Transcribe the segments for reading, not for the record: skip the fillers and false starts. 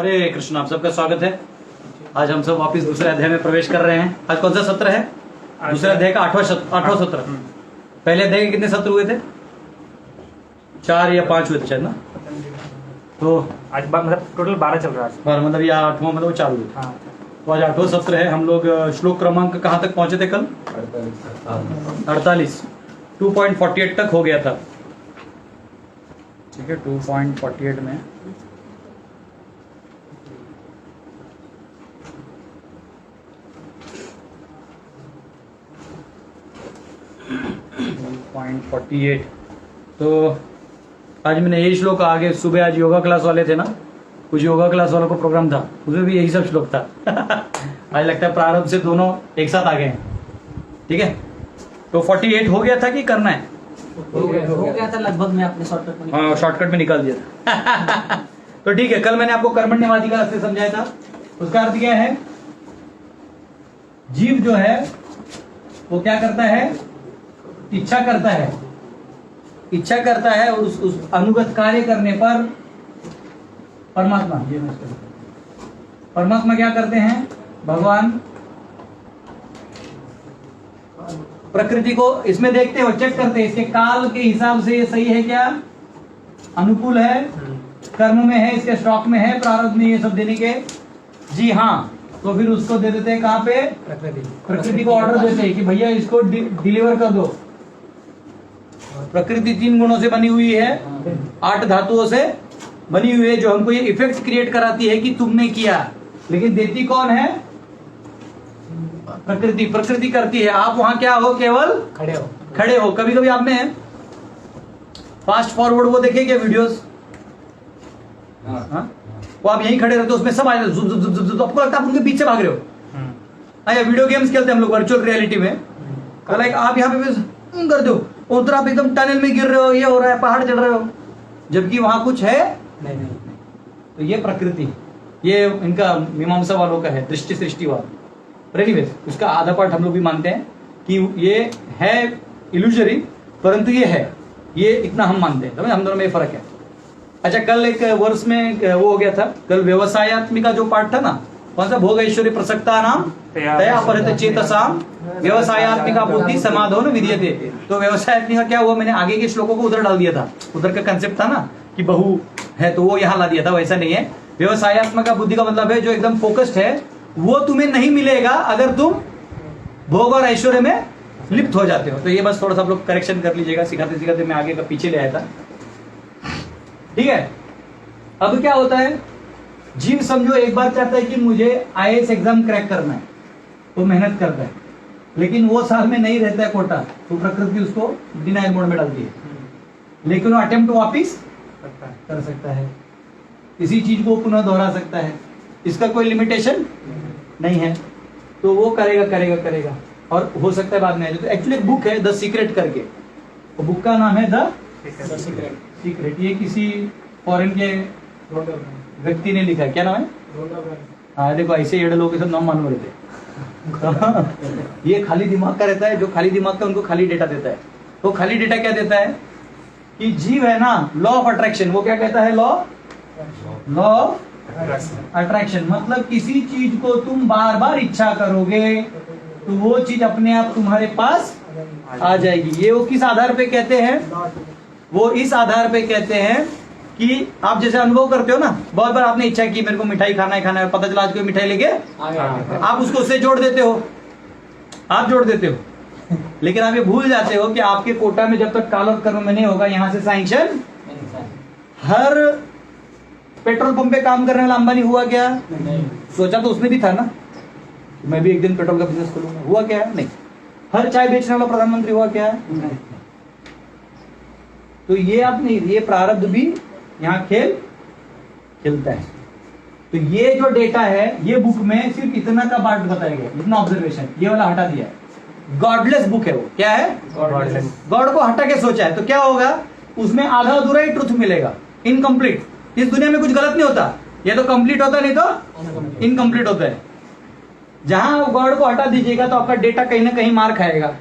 हरे कृष्ण, आप सबका स्वागत है। आज हम सब वापस दूसरे अध्याय में प्रवेश कर रहे हैं। आज कौन सा सत्र है? दूसरे अध्याय का आठवां सत्र। पहले अध्याय के कितने सत्र हुए थे? 4 या 5 हुए थे शायद ना। तो आज मतलब टोटल 12 चल रहा है। 12 मतलब या 8वां मतलब 4 हुए। हाँ। तो आज 8वां सत्र है। हम लोग श्लोक क्रमांक कहाँ तक पहुंचे थे कल? 48। 2.48 तक हो गया था। ठीक है, 2.48 में 2.48। तो आज मैंने यही श्लोक आगे सुबह, आज योगा क्लास वाले थे ना, कुछ योगा क्लास वालों को प्रोग्राम था, उसमें भी यही सब श्लोक था। आज लगता है प्रारंभ से दोनों एक साथ आ गए हैं। ठीक है, तो 48 हो गया था कि करना है? हो गया था लगभग। मैं अपने शॉर्टकट में निकाल दिया था। तो ठीक है, कल मैंने आपको कर्मण्यवादी का अर्थ समझाया था। उसका अर्थ क्या है? जीव जो है वो क्या करता है? इच्छा करता है। इच्छा करता है और उस अनुगत कार्य करने पर परमात्मा क्या करते हैं? भगवान प्रकृति को इसमें देखते हो, चेक करते हैं इसके काल के हिसाब से ये सही है क्या, अनुकूल है, कर्म में है, इसके स्टॉक में है, प्रारब्ध में ये सब देने के जी हाँ, तो फिर उसको दे देते हैं। कहाँ पे? प्रकृति को ऑर्डर देते हैं कि भैया इसको डिलीवर कर दो। प्रकृति 3 गुणों से बनी हुई है, 8 धातुओं से बनी हुई है, जो हमको ये इफेक्ट क्रिएट कराती है कि तुमने किया, लेकिन देती कौन है? प्रकृति। प्रकृति करती है। आप वहां क्या हो? केवल खड़े हो। कभी कभी आपने फास्ट फॉरवर्ड वो देखे क्या वीडियोस? वो आप यहीं खड़े रहते हो, उसमें सब आ जाते, आपको लगता है आप उनके पीछे भाग रहे हो। आया वीडियो गेम्स खेलते हैं हम लोग वर्चुअल रियलिटी में, तो लाइक आप यहाँ पे कर दो, उधर आप एकदम टनल में गिर रहे हो, ये हो रहा है, पहाड़ चढ़ रहे हो, जबकि वहां कुछ है नहीं। तो ये प्रकृति, ये इनका मीमांसा वालों का है, दृष्टि सृष्टिवाद। एनीवेज, उसका आधा पार्ट हम लोग भी मानते हैं कि ये है इल्यूजरी, परंतु ये है, ये इतना हम मानते हैं। हम दोनों में ये फर्क है। अच्छा, कल एक वर्ष में वो हो गया था, कल व्यवसायत्मिका जो पार्ट था ना, कौन सा? भोग ऐश्वर्य प्रसक्ता नाम तया अपहृत चेतसाम व्यवसायत्मिका बुद्धि समाधो न विद्यते। तो व्यवसायत्मिका क्या हुआ? मैंने आगे के श्लोकों को उधर डाल दिया था। उधर का कंसेप्ट था ना कि बहु है, तो वो यहाँ ला दिया था। वैसा नहीं है। व्यवसायत्मिका बुद्धि का मतलब है जो एकदम फोकस्ड है, वो तुम्हें नहीं मिलेगा अगर तुम भोग और ऐश्वर्य में लिप्त हो जाते हो। तो ये बस थोड़ा सा आप लोग करेक्शन कर लीजिएगा। सिखाते सिखाते मैं आगे का पीछे ले आया था। ठीक है, अब क्या होता है? जीव समझो एक बार चाहता है कि मुझे IAS एग्जाम क्रैक करना है, तो मेहनत करता है, लेकिन वो साल में नहीं रहता है कोटा, तो प्रकृति उसको डिनाइल मोड में डालती है, लेकिन वो अटेम्प्ट वापिस कर सकता है, इसी चीज को पुनः दोहरा सकता है, इसका कोई लिमिटेशन नहीं है। तो वो करेगा करेगा करेगा, और हो सकता है बाद में। तो एक्चुअली एक बुक है द सीक्रेट करके, वो बुक का नाम है द सीक्रेट। ये किसी फॉरेन के व्यक्ति ने लिखा है। क्या नाम है? हाँ, देखो ऐसे एडे लोग सब नाम मालूम रहते। ये खाली दिमाग का रहता है, जो खाली दिमाग का उनको खाली डेटा देता है। तो खाली डेटा क्या देता है कि जीव है ना, लॉ ऑफ अट्रैक्शन, वो क्या कहता है? Law of attraction. मतलब किसी चीज को तुम बार बार इच्छा करोगे तो वो चीज अपने आप तुम्हारे पास आ जाएगी। ये वो किस आधार पे कहते हैं? वो इस आधार पे कहते हैं कि आप जैसे अनुभव करते हो ना, बहुत बार आपने इच्छा की मेरे को मिठाई खाना है, पता चला आज कोई मिठाई लेके आप उसको उससे जोड़ देते हो, आप जोड़ देते हो, लेकिन आप ये भूल जाते हो कि आपके कोटा में जब तक काल और कर्म में नहीं होगा, यहां से सैंक्शन। हर पेट्रोल पंप पे काम करने वाला अंबानी हुआ क्या? नहीं। सोचा तो उसने भी था ना, मैं भी एक दिन पेट्रोल का बिजनेस खोलूंगा, हुआ क्या? नहीं। हर चाय बेचने वाला प्रधानमंत्री हुआ क्या? नहीं। तो ये आपने, ये प्रारब्ध भी यहाँ खेलता है। तो ये जो डेटा है, ये बुक में सिर्फ इतना का पार्ट बताया गया, इतना ऑब्जर्वेशन, ये वाला हटा दिया है। गॉडलेस बुक है वो। क्या है? गॉड को हटा के सोचा है, तो क्या होगा? उसमें आधा अधूरा ही ट्रुथ मिलेगा, इनकम्प्लीट। इस दुनिया में कुछ गलत नहीं होता, ये तो कंप्लीट होता, नहीं तो इनकम्प्लीट होता है। जहां गॉड को हटा दीजिएगा तो आपका डेटा कहीं ना कहीं मार खाएगा।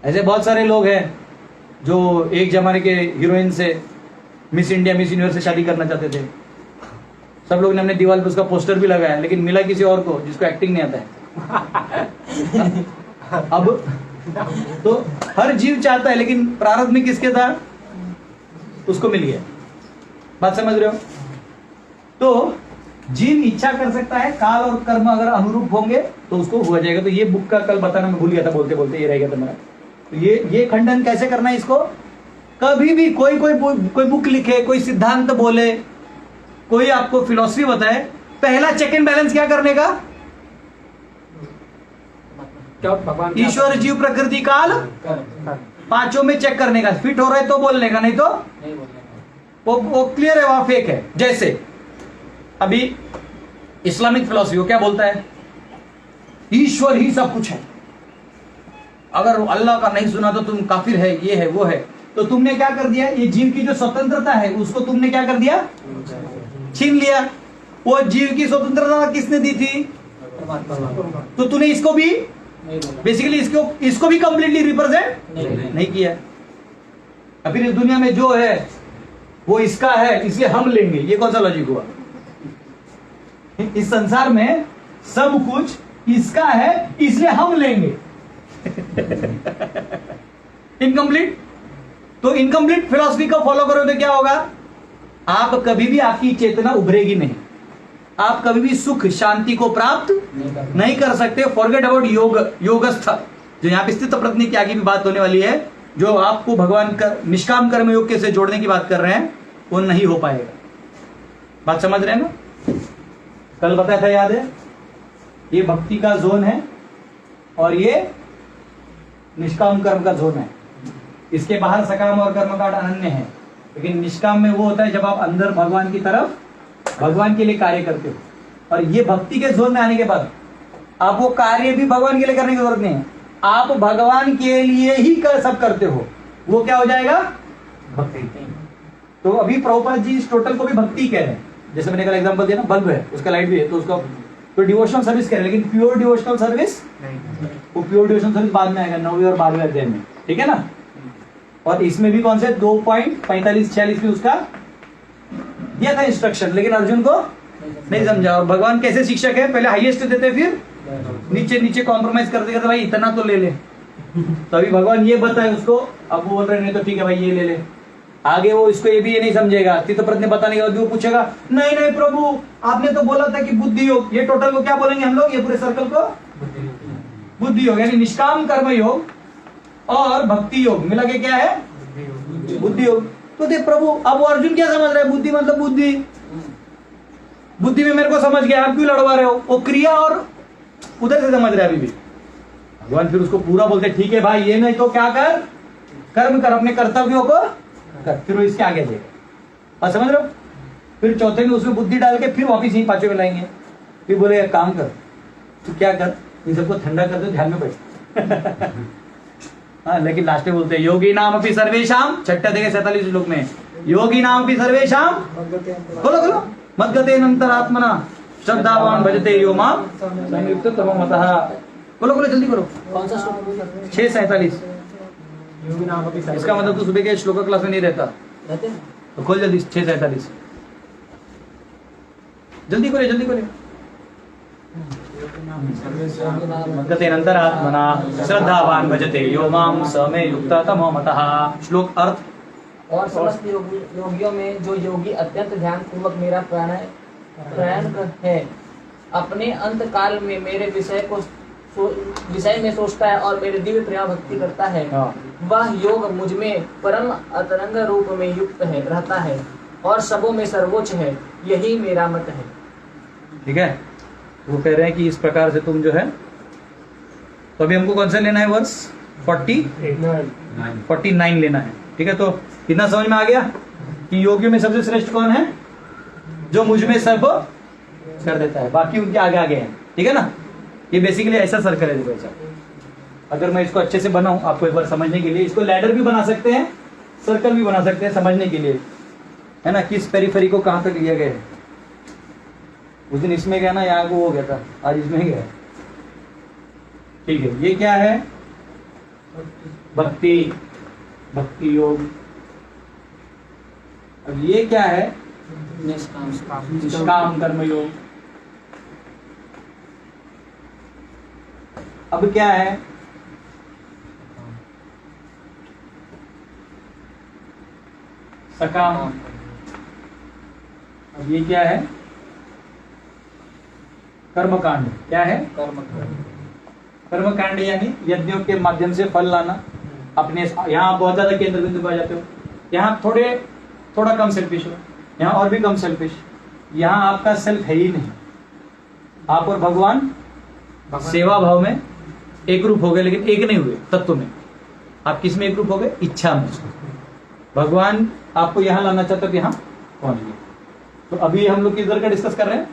ऐसे बहुत सारे लोग हैं जो एक जमाने के हीरोइन से, मिस इंडिया मिस यूनिवर्स से शादी करना चाहते थे, सब लोग ने अपने दीवार पे उसका पोस्टर भी लगाया, लेकिन मिला किसी और को जिसको एक्टिंग नहीं आता है। अब तो हर जीव चाहता है, लेकिन प्रारब्ध में किसके था, उसको मिल गया। बात समझ रहे हो? तो जीव इच्छा कर सकता है, काल और कर्म अगर अनुरूप होंगे तो उसको हो जाएगा। तो ये बुक का कल बताना मैं भूल गया था, बोलते बोलते ये रह गया था मेरा। तो ये खंडन कैसे करना है इसको? कभी भी कोई बुक लिखे, कोई सिद्धांत बोले, कोई आपको फिलॉसफी बताए, पहला चेक एंड बैलेंस क्या करने का? क्या भगवान क्या ईश्वर, जीव, प्रकृति, काल, पांचों में चेक करने का। फिट हो रहा है तो बोलने का, नहीं तो नहीं बोलने का। वो क्लियर है, वहां फेक है। जैसे अभी इस्लामिक फिलॉसफी वो क्या बोलता है? ईश्वर ही सब कुछ है, अगर अल्लाह का नहीं सुना तो तुम काफिर है, ये है वो है। तो तुमने क्या कर दिया? ये जीव की जो स्वतंत्रता है उसको तुमने क्या कर दिया? छीन लिया। वो जीव की स्वतंत्रता किसने दी थी? तो तूने इसको भी नहीं बोलना। बेसिकली इसको भी कंप्लीटली रिप्रेजेंट नहीं किया। अब फिर इस दुनिया में जो है वो इसका है इसलिए हम लेंगे, ये कौन सा लॉजिक हुआ? इस संसार में सब कुछ इसका है इसलिए हम लेंगे। इनकम्प्लीट। तो इनकम्प्लीट फिलॉसफी को फॉलो करोगे तो क्या होगा? आप कभी भी, आपकी चेतना उभरेगी नहीं, आप कभी भी सुख शांति को प्राप्त नहीं कर सकते। फॉरगेट अबाउट योगस्थ, जो यहाँ पे स्थित प्रज्ञ त्यागी की बात होने वाली है, जो आपको भगवान का निष्काम कर्म योग के से जोड़ने की बात कर रहे हैं, वो नहीं हो पाएगा। बात समझ रहे हैं ना? कल बताया था, याद है? ये भक्ति का जोन है और ये निष्काम कर्म का जोन है। इसके बाहर सकाम और कर्मकांड अनन्य है, लेकिन निष्काम में वो होता है जब आप अंदर भगवान की तरफ भगवान के लिए कार्य करते हो। और ये भक्ति के जोन में आने के बाद आप वो कार्य भी भगवान के लिए करने की जरूरत नहीं है, आप भगवान के लिए ही सब करते हो। वो क्या हो जाएगा? भक्ति। तो अभी प्रभुपाद जी इस टोटल को भी भक्ति कह रहे हैं। जैसे मैंने कल एग्जांपल दिया ना, बल्ब है, उसका लाइट भी है, तो उसका तो डिवोशनल सर्विस कह रहे हैं, लेकिन प्योर डिवोशनल सर्विस, वो प्योर डिवोशनल सर्विस बाद में आएगा, 9वें और 12वें अध्याय में, ठीक है ना? और इसमें भी कौन से 2.45-46 में उसका दिया था इंस्ट्रक्शन, लेकिन अर्जुन को नहीं समझा। और भगवान कैसे शिक्षक है? पहले हाईएस्ट देते, फिर नीचे नीचे कॉम्प्रोमाइज करते करते भाई इतना तो ले ले। तो अभी भगवान ये बताए उसको, अब वो बोल रहे नहीं तो ठीक है भाई ये ले ले। आगे वो इसको ये भी ये नहीं समझेगा, स्थितप्रज्ञ बताने के बाद वो पूछेगा नहीं नहीं प्रभु आपने तो बोला था कि बुद्धि योग। ये टोटल को क्या बोलेंगे हम लोग? ये पूरे सर्कल को बुद्धि योग, यानी निष्काम कर्म योग और भक्ति योग मिला के क्या है? बुद्धि योग। तो देख प्रभु, अब वो अर्जुन क्या समझ रहा है? बुद्धि मतलब बुद्धि, बुद्धि में मेरे को समझ गया, आप क्यों लड़वा रहे हो? वो क्रिया और उधर से समझ रहा है अभी भी। भगवान फिर उसको पूरा बोलते ठीक है भाई, ये नहीं तो क्या कर, कर्म कर, अपने कर्तव्यों को कर, फिर वो इसके आगे देगा। और समझ रहे हो? फिर चौथे में उसमें बुद्धि डाल के फिर वापिस यही पांचवें में लाएंगे। फिर बोले एक काम कर, तू क्या कर, इन सबको ठंडा कर दो, ध्यान में बैठ। हाँ, लेकिन लास्ट में बोलते हैं योगी नाम अपनी सर्वेशाम, छठा देखे 47 श्लोक में, योगी नाम अपनी सर्वेशाम, खोलो खोलो, मद्गते अंतरात्मना श्रद्धावान भजते यो माम संयुक्त तमो मतः। खोलो खोलो जल्दी करो। कौन सा श्लोक? 6:47। इसका मतलब तू सुबह के श्लोक क्लास में नहीं रहता, रहते हैं? तो खोल जल्दी 6:47, जल्दी करो जल्दी करो। मद्गते अंतरात्मना श्रद्धावान भजते यो माम स मे युक्त तमो मतः। श्लोक अर्थ, और समस्त योगियों में जो योगी अत्यंत ध्यान पूर्वक मेरा प्राणायाम है, अपने अंत काल में मेरे विषय में सोचता है और मेरे दिव्य प्रेम भक्ति करता है, वह योग मुझ में परम अतरंग रूप में युक्त है, रहता है और सबों में सर्वोच्च है, यही मेरा मत है। ठीक है? वो कह रहे हैं कि इस प्रकार से तुम जो है, तो अभी हमको कौन सा लेना है? वर्ष 49 लेना है। ठीक है? तो कितना समझ में आ गया कि योगियों में सबसे श्रेष्ठ कौन है? जो मुझ में सब कर देता है, बाकी उनके आगे आगे हैं। ठीक है ना? ये बेसिकली ऐसा सर्कल है। देखो ऐसा, अगर मैं इसको अच्छे से बनाऊं आपको एक बार समझने के लिए, इसको लैडर भी बना सकते हैं, सर्कल भी बना सकते हैं समझने के लिए, है ना? किस पेरिफेरी को कहां तक लिया गया है। उस दिन इसमें गया ना, यहाँ को हो गया था, आज इसमें गया। ठीक है, ये क्या है? भक्ति, भक्ति योग। अब ये क्या है? निष्काम कर्मयोग। अब क्या है, सकाम। अब ये क्या है, कर्मकांड। क्या है, कर्मकांड यानी यज्ञों के माध्यम से फल लाना। अपने यहाँ आप बहुत ज्यादा केंद्र बिंदु पे आ जाते हो, यहाँ थोड़ा कम सेल्फिश हो, यहाँ और भी कम सेल्फिश। यहाँ आपका सेल्फ है ही नहीं, आप और भगवान सेवा भाव में एक रूप हो गए, लेकिन एक नहीं हुए तत्व में। आप किस में एक रूप हो गए, इच्छा में। भगवान आपको यहाँ लाना चाहते तो यहाँ पहुंच गए। तो अभी हम लोग किधर का डिस्कस कर रहे हैं,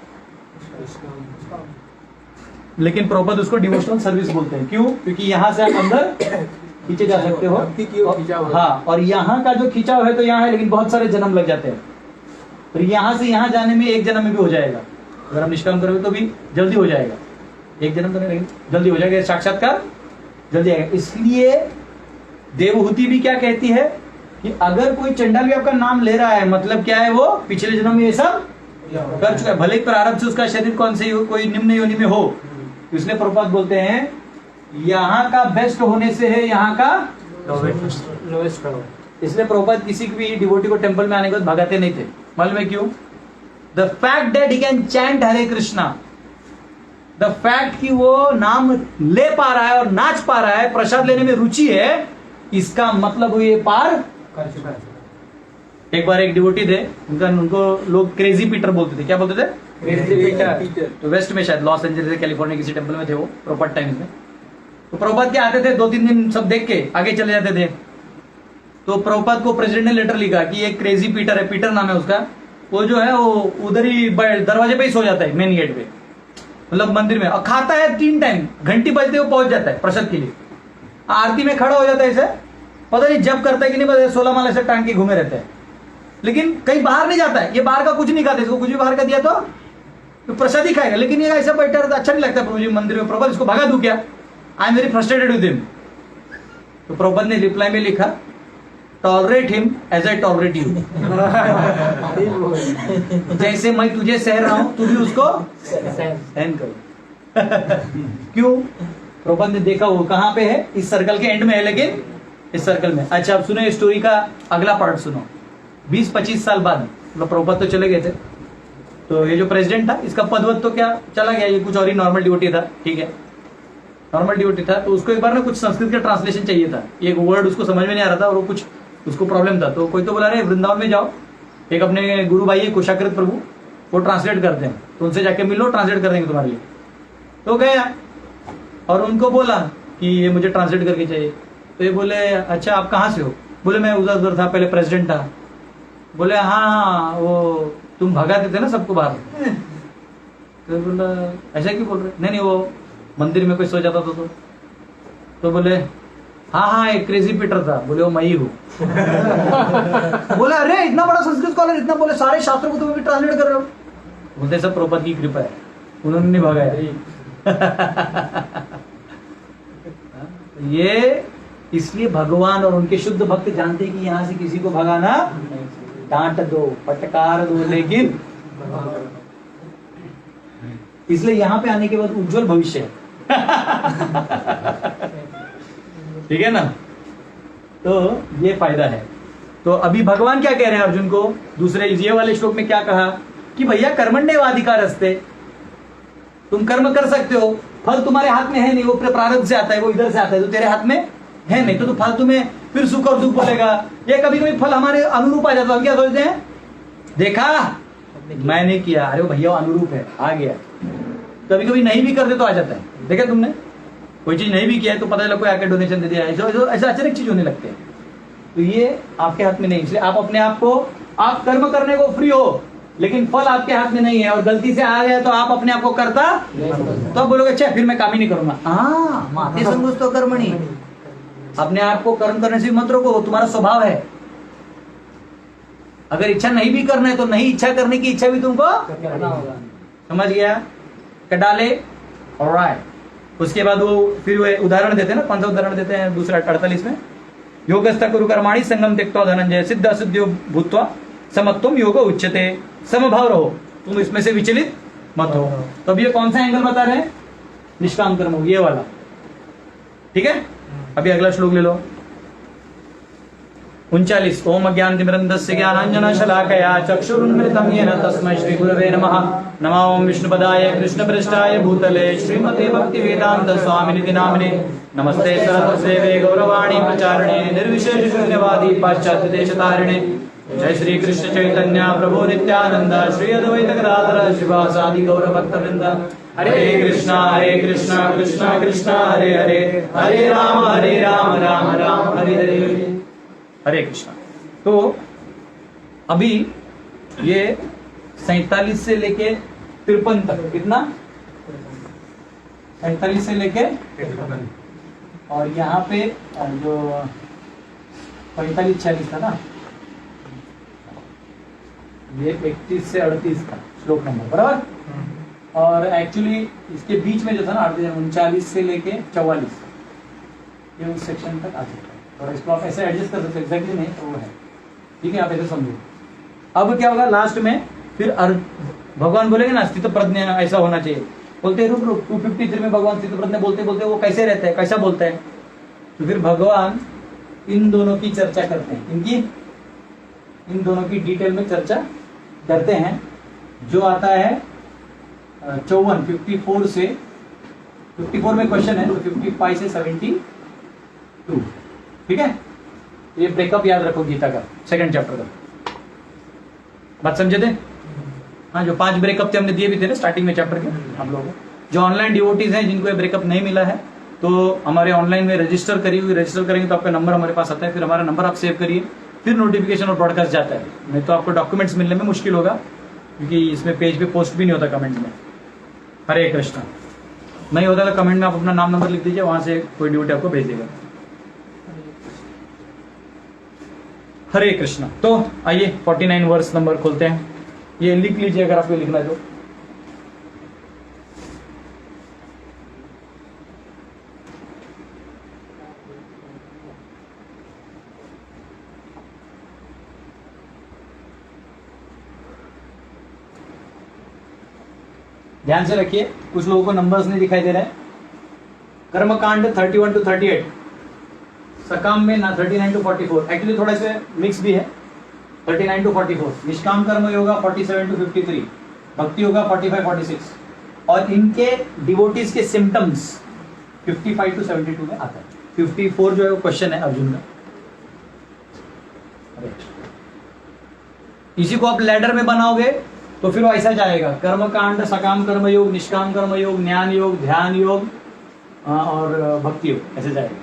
लेकिन प्रॉपर उसको डिवोशनल सर्विस बोलते हैं। क्यों, क्योंकि यहाँ से आप अंदर खींचे जा सकते हो। हाँ, और यहाँ का जो खिंचाव है तो यहाँ है, लेकिन बहुत सारे जन्म लग जाते हैं। तो यहाँ से यहाँ जाने में एक जन्म में भी हो जाएगा। अगर हम निष्काम करोगे तो भी जल्दी हो जाएगा, एक जन्म तो नहीं लेकिन जल्दी हो जाएगा, साक्षात्कार जल्दी आएगा। इसलिए देवहूति भी क्या कहती है कि अगर कोई चंडाल भी आपका नाम ले रहा है, मतलब क्या है, वो पिछले जन्म में ये सब कर चुका है, भले ही प्रारब्ध से उसका शरीर कौन से कोई निम्न योनि में हो। तो इसलिए प्रभुपाद बोलते हैं यहाँ का बेस्ट होने से है यहाँ का लोवेस्ट करो। इसलिए प्रभुपाद किसी भी डिवोटी को टेंपल में आने के बाद भगाते नहीं थे। मालूम है क्यों? The fact that he can chant Hare Krishna, the fact कि वो नाम ले पा रहा है और नाच पा रहा है, प्रसाद लेने में रुचि है, इसका मतलब वो ये पार कर चुका है। एक बार एक डिवोटी थे, उनको लोग क्रेजी पीटर बोलते थे। क्या बोलते थे? Crazy Peter. तो वेस्ट में, शायद लॉस एंजलिस कैलिफोर्निया किसी टेंपल में थे वो, प्रॉपर टाइम्स में। तो प्रभुपाद के आते थे, 2-3 दिन सब देख के आगे चले जाते थे। तो प्रभुपाद को प्रेसिडेंट ने लेटर लिखा कि एक क्रेजी पीटर है, पीटर नाम है उसका, वो जो है वो उधर ही दरवाजे पे ही सो जाता है, मेन गेट पे, मतलब मंदिर में, और खाता है 3 टाइम, घंटी बजते हुए पहुंच जाता है प्रसाद के लिए। आरती में खड़ा हो जाता है, इसे पता नहीं जब करता है कि नहीं, पता 16 माला से टांग के घूमे रहते हैं, लेकिन कहीं बाहर नहीं जाता है। ये बाहर का कुछ नहीं खाता, इसको कुछ भी बाहर का दिया तो प्रसाद ही खाएगा, लेकिन ये ऐसा बैठा रहता, अच्छा नहीं लगता प्रभु जी मंदिर में। प्रभुपाद इसको भगा दूं क्या? I am very frustrated with him. तो प्रभुपाद ने रिप्लाई में लिखा, tolerate him as I tolerate you. जैसे मैं तुझे सह रहा हूं, तू भी उसको सहन करो। क्यों? प्रभुपाद ने देखा वो कहां पे है, इस सर्कल के एंड में है, लेकिन इस सर्कल में। अच्छा, अब सुनो इस स्टोरी का अगला पार्ट सुनो। 20-25 साल बाद, मतलब प्रभुपाद तो चले गए थे, तो ये जो प्रेसिडेंट था, इसका पदवत तो क्या चला गया, ये कुछ और ही नॉर्मल ड्यूटी था, ठीक है, नॉर्मल ड्यूटी था। तो उसको एक बार ना कुछ संस्कृत का ट्रांसलेशन चाहिए था, एक वर्ड उसको समझ में नहीं आ रहा था, और वो कुछ उसको प्रॉब्लम था। तो कोई तो बोला, रहे वृंदावन में जाओ, एक अपने गुरु भाई है कुशाकृत प्रभु, वो ट्रांसलेट करते हैं, तो उनसे जाके मिलो, ट्रांसलेट कर देंगे तुम्हारे लिए। तो गया और उनको बोला कि ये मुझे ट्रांसलेट करके चाहिए। तो ये बोले, अच्छा आप कहाँ से हो? बोले मैं उधर था, पहले प्रेसिडेंट था। बोले हाँ, वो तुम भगाते थे ना सबको बाहर। तो बोला ऐसा क्यों बोल रहे? नहीं, वो मंदिर में कोई सो जाता था तो बोले हाँ, एक क्रेजी पीटर था। बोले वो मैं ही हूँ। बोले अरे इतना बड़ा संस्कृत स्कॉलर, इतना बोले सारे शास्त्रों को तुम भी ट्रांसलेट कर रहे हो। बोलते सब प्रभुपाद की कृपा है, उन्होंने नहीं भगाया। ये इसलिए भगवान और उनके शुद्ध भक्त जानते कि यहाँ से किसी को भगाना, डांट दो, फटकार दो, लेकिन इसलिए यहाँ पे आने के बाद उज्जवल भविष्य है। ठीक है ना? तो ये फायदा है। तो अभी भगवान क्या कह रहे हैं अर्जुन को, दूसरे ये वाले श्लोक में क्या कहा कि भैया कर्मण्येवाधिकार अस्ते, तुम कर्म कर सकते हो, फल तुम्हारे हाथ में है नहीं, वो प्रारब्ध से आता है, वो इधर से आता है, तो तेरे हाथ में है नहीं। तो फालतू में फिर सुख और दुख बोलेगा। ये कभी कभी फल हमारे अनुरूप आ जाता है, हम क्या सोचते हैं, देखा मैंने किया, अरे वो भैया अनुरूप है, आ गया। कभी कभी नहीं भी करते तो आ जाता है, देखा तुमने कोई चीज नहीं भी किया है तो पता चला कोई आके डोनेशन दे दिया, ऐसा अचानक चीज होने लगते हैं। तो ये आपके हाथ में नहीं, इसलिए आप अपने आप को, आप कर्म करने को फ्री हो, लेकिन फल आपके हाथ में नहीं है। और गलती से आ गया तो आप अपने आप को करता, तो आप बोलोगे अच्छा फिर मैं काम ही नहीं करूंगा। हाँ, माते संगुष तो कर्मणि, अपने आप को कर्म करने से मत रोको, तुम्हारा स्वभाव है। अगर इच्छा नहीं भी करना है तो नहीं इच्छा करने की इच्छा भी तुमको करना होगा। समझ गया? कडाले। ऑलराइट। उसके बाद वो फिर वो उदाहरण देते हैं ना, कौन सा उदाहरण देते हैं? दूसरा 48 में, योगस्थ कुरु कर्माणि संगम त्यक्त्वा धनंजय सिद्ध सिद्ध्यो भूत्वा समत्वम योग उच्यते, समभाव रहो, तुम इसमें से विचलित मत हो। तो अब ये कौन सा एंगल बता रहे हैं? निष्काम कर्म, ये वाला, ठीक है। अभी अगला श्लोक ले लो, 39। ओम अज्ञानतिमिरन्धस्य ज्ञानाञ्जनशलाकया चक्षुरुन्मिलितं येन तस्मै श्रीगुरवे नमः। नमो ओम विष्णुपदाय कृष्णप्रेष्ठाय भूतले श्रीमते भक्तिवेदान्त स्वामिनिति नामिने। नमस्ते सरस्वते गौरवाणी प्रचारिणे निर्विशेष शून्यवादी पाश्चात्य देशतारिणे। जय श्री कृष्ण चैतन्य प्रभु नित्यानंद श्री अद्वैत गदाधर श्रीवासादि गौर भक्तवृंद। हरे कृष्णा कृष्णा कृष्णा हरे हरे, हरे राम राम राम हरे हरे, हरे कृष्णा। तो अभी ये 47 से लेके 53 तक, कितना? 47 से लेके, और यहाँ पे जो 45-46 था ना, ये 31 से 38 का श्लोक नंबर, बराबर। और एक्चुअली इसके बीच में जो था ना 39 से लेके 44, ये उस सेक्शन तक आ चुका है। और इसको आप ऐसे एडजस्ट कर सकते हो, एग्जैक्टली नहीं तो वो है, ठीक है, आप ऐसे समझो। अब क्या होगा लास्ट में, फिर भगवान बोलेंगे ना स्थित प्रज्ञ ऐसा होना चाहिए, बोलते रुक 253 में भगवान स्थित प्रज्ञ बोलते बोलते वो कैसे रहता है, कैसा बोलता है, तो फिर भगवान इन दोनों की चर्चा करते हैं, इन दोनों की डिटेल में चर्चा करते हैं। जो आता है 54 से 54 में क्वेश्चन है, तो 55 से 72, ठीक है। ये ब्रेकअप याद रखो गीता का, सेकंड चैप्टर का, बात समझे थे? हाँ, जो 5 ब्रेकअप थे हमने दिए भी थे ना स्टार्टिंग में चैप्टर के हम लोगों को। जो ऑनलाइन डिवोटीज हैं जिनको ये ब्रेकअप नहीं मिला है, तो हमारे ऑनलाइन में रजिस्टर रजिस्टर करेंगे तो आपका नंबर हमारे पास आता है, फिर हमारा नंबर आप सेव करिए, फिर नोटिफिकेशन और ब्रॉडकास्ट जाता है। नहीं तो आपको डॉक्यूमेंट्स मिलने में मुश्किल होगा, क्योंकि इसमें पेज पे पोस्ट भी नहीं होता कमेंट में। हरे कृष्णा। नहीं होता तो कमेंट में आप अपना नाम नंबर लिख दीजिए, वहां से कोई डिवोटी आपको भेज देगा। हरे कृष्णा। तो आइए 49 वर्स नंबर खोलते हैं, ये लिख लीजिए अगर आपको लिखना है तो। ध्यान से रखिए, कुछ लोगों को नंबर्स नहीं दिखाई दे रहे हैं। कर्मकांड 31 to 38, सकाम में ना 39 to 44, एक्चुअली थोड़ा से मिक्स भी है। 39 to 44, निष्काम कर्म योगा 47 to 53, भक्ति योगा 45-46, और इनके डिवोटीज के सिम्टम्स 55 to 72 में आता है। 54 जो है वो क्वेश्चन है अर्जुन का। इसी को आप लैडर में बनाओगे तो फिर वो ऐसा जाएगा, कर्मकांड, सकाम कर्म योग, निष्काम कर्म योग, ज्ञान योग, ध्यान योग और भक्ति योग, ऐसे जाएगा।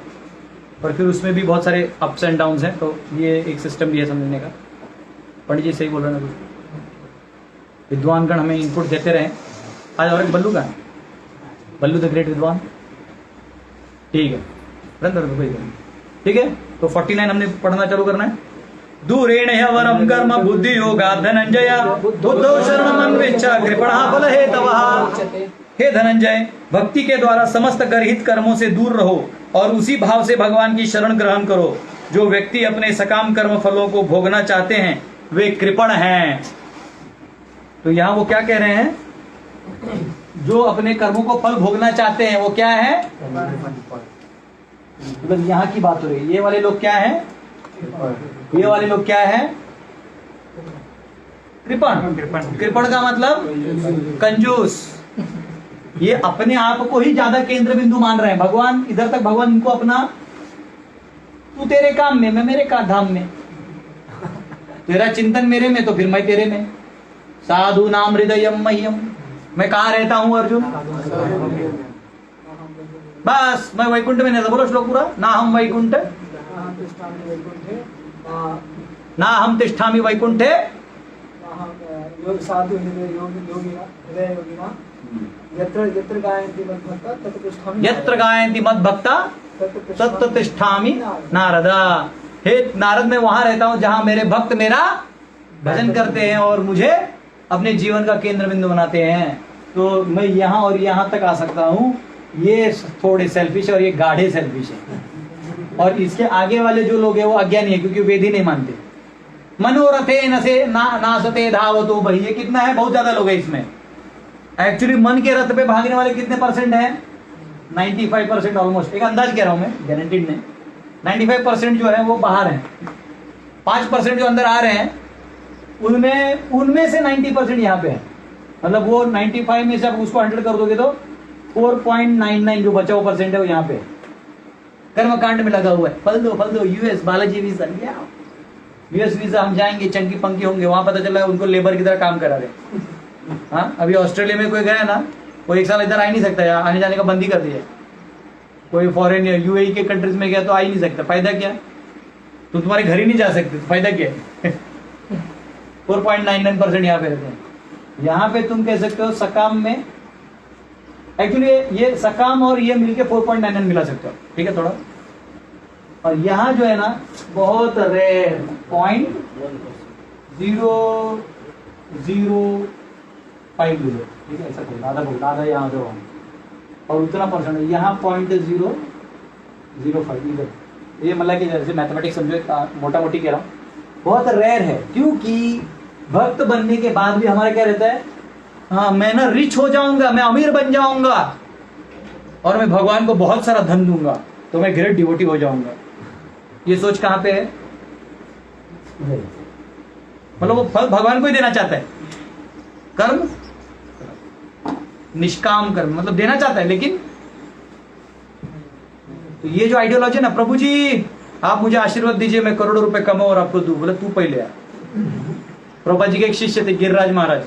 और फिर उसमें भी बहुत सारे अप्स एंड डाउन्स हैं, तो ये एक सिस्टम भी है समझने का। पंडित जी सही बोल रहे हैं ना, विद्वानगण हमें इनपुट देते रहे। आज और एक बल्लू का है, बल्लू द ग्रेट विद्वान, ठीक है, ठीक है। तो 49 हमने पढ़ना चालू करना है। दूरेण ह्यवरम कर्म बुद्धि योगा धनंजय बुद्धौ शरणमन्विच्छ कृपणः फलहेतवः। हे धनंजय, भक्ति के द्वारा समस्त गर्हित कर्मों से दूर रहो और उसी भाव से भगवान की शरण ग्रहण करो। जो व्यक्ति अपने सकाम कर्म फलों को भोगना चाहते हैं वे कृपण हैं। तो यहाँ वो क्या कह रहे हैं, जो अपने कर्मों को फल भोगना चाहते हैं वो क्या है, मतलब यहाँ की बात हो रही है। ये वाले लोग क्या है, ये वाले लोग क्या है, कृपण। कृपण का मतलब कंजूस। ये अपने आप को ही ज्यादा केंद्र बिंदु मान रहे हैं। भगवान इधर तक, भगवान इनको अपना, तू तेरे काम में, मैं मेरे का धाम में, तेरा चिंतन मेरे में तो फिर मैं तेरे में। साधु नाम हृदयम मह्यम, मैं कहाँ रहता हूं अर्जुन, बस मैं वैकुंठ में नहीं था। बोलो श्लोक पूरा, ना हम वैकुंठ, ना हम तिष्ठामि वैकुंठे, यत्र गायन्ति मद्भक्ता तत्र तिष्ठामि नारदा। हे नारद, मैं वहां रहता हूं जहां मेरे भक्त मेरा भजन करते हैं और मुझे अपने जीवन का केंद्र बिंदु बनाते हैं। तो मैं यहाँ और यहाँ तक आ सकता हूँ। ये थोड़े सेल्फिश और ये गाढ़े सेल्फिश है। और इसके आगे वाले जो लोग हैं वो अज्ञानी है, क्योंकि वेद ही नहीं मानते। मनोरथे नसे नासते धावतो भाई, ये कितना है? बहुत ज्यादा लोग है इसमें। एक्चुअली मन के रथ पे भागने वाले कितने परसेंट है? 95% ऑलमोस्ट। एक अंदाज कह रहा हूं मैं, गारंटीड नहीं। 95% जो है वो बाहर है, 5% जो अंदर आ रहे हैं उनमें से 90% यहाँ पे है। मतलब वो 95 में से आप उसको 100 कर दोगे तो 4.99 जो बचा हुआ परसेंट है वो यहाँ पे कर्म कांड में लगा हुआ है। फल दो US, Balaji visa, US visa, हम जाएंगे, चंकी पंकी होंगे। वहां पता चला उनको लेबर की तरह काम करा रहे। हाँ, अभी ऑस्ट्रेलिया में कोई गया ना, वो 1 साल इधर आ ही नहीं सकता, आने जाने का बंदी कर दिया। कोई फॉरेन यूएई के कंट्रीज में गया तो आ ही नहीं सकता। फायदा क्या? तो तुम्हारे घर ही नहीं जा सकते, तो फायदा क्या है? 4.99% यहाँ पे रहते हैं। यहाँ पे तुम कह सकते हो सकाम में, एक्चुअली ये सकाम और ये मिलके 4.99 मिला सकते हो, ठीक है थोड़ा। और यहाँ जो है ना बहुत रेयर 0.005, ठीक है, ऐसा बोल आधा यहाँ से वहाँ, और उतना परसेंट यहाँ 0.005 इधर। ये मतलब कि जैसे मैथमेटिक्स समझो, मोटा मोटी कह रहा हूँ, बहुत रेयर है। क्योंकि भक्त बनने के बाद भी हमारा क्या रहता है? हाँ, मैं ना रिच हो जाऊंगा, मैं अमीर बन जाऊंगा और मैं भगवान को बहुत सारा धन दूंगा तो मैं ग्रेट डिवोटी हो जाऊंगा। ये सोच कहां पे है? मतलब वो फल भगवान को ही देना चाहता है। कर्म निष्काम कर्म मतलब देना चाहता है, लेकिन तो ये जो आइडियोलॉजी है ना, प्रभु जी आप मुझे आशीर्वाद दीजिए, मैं करोड़ों रुपए कमाऊं और आपको दूं। बोले तू पहले आ। प्रभुपाद जी के एक शिष्य थे गिरिराज महाराज।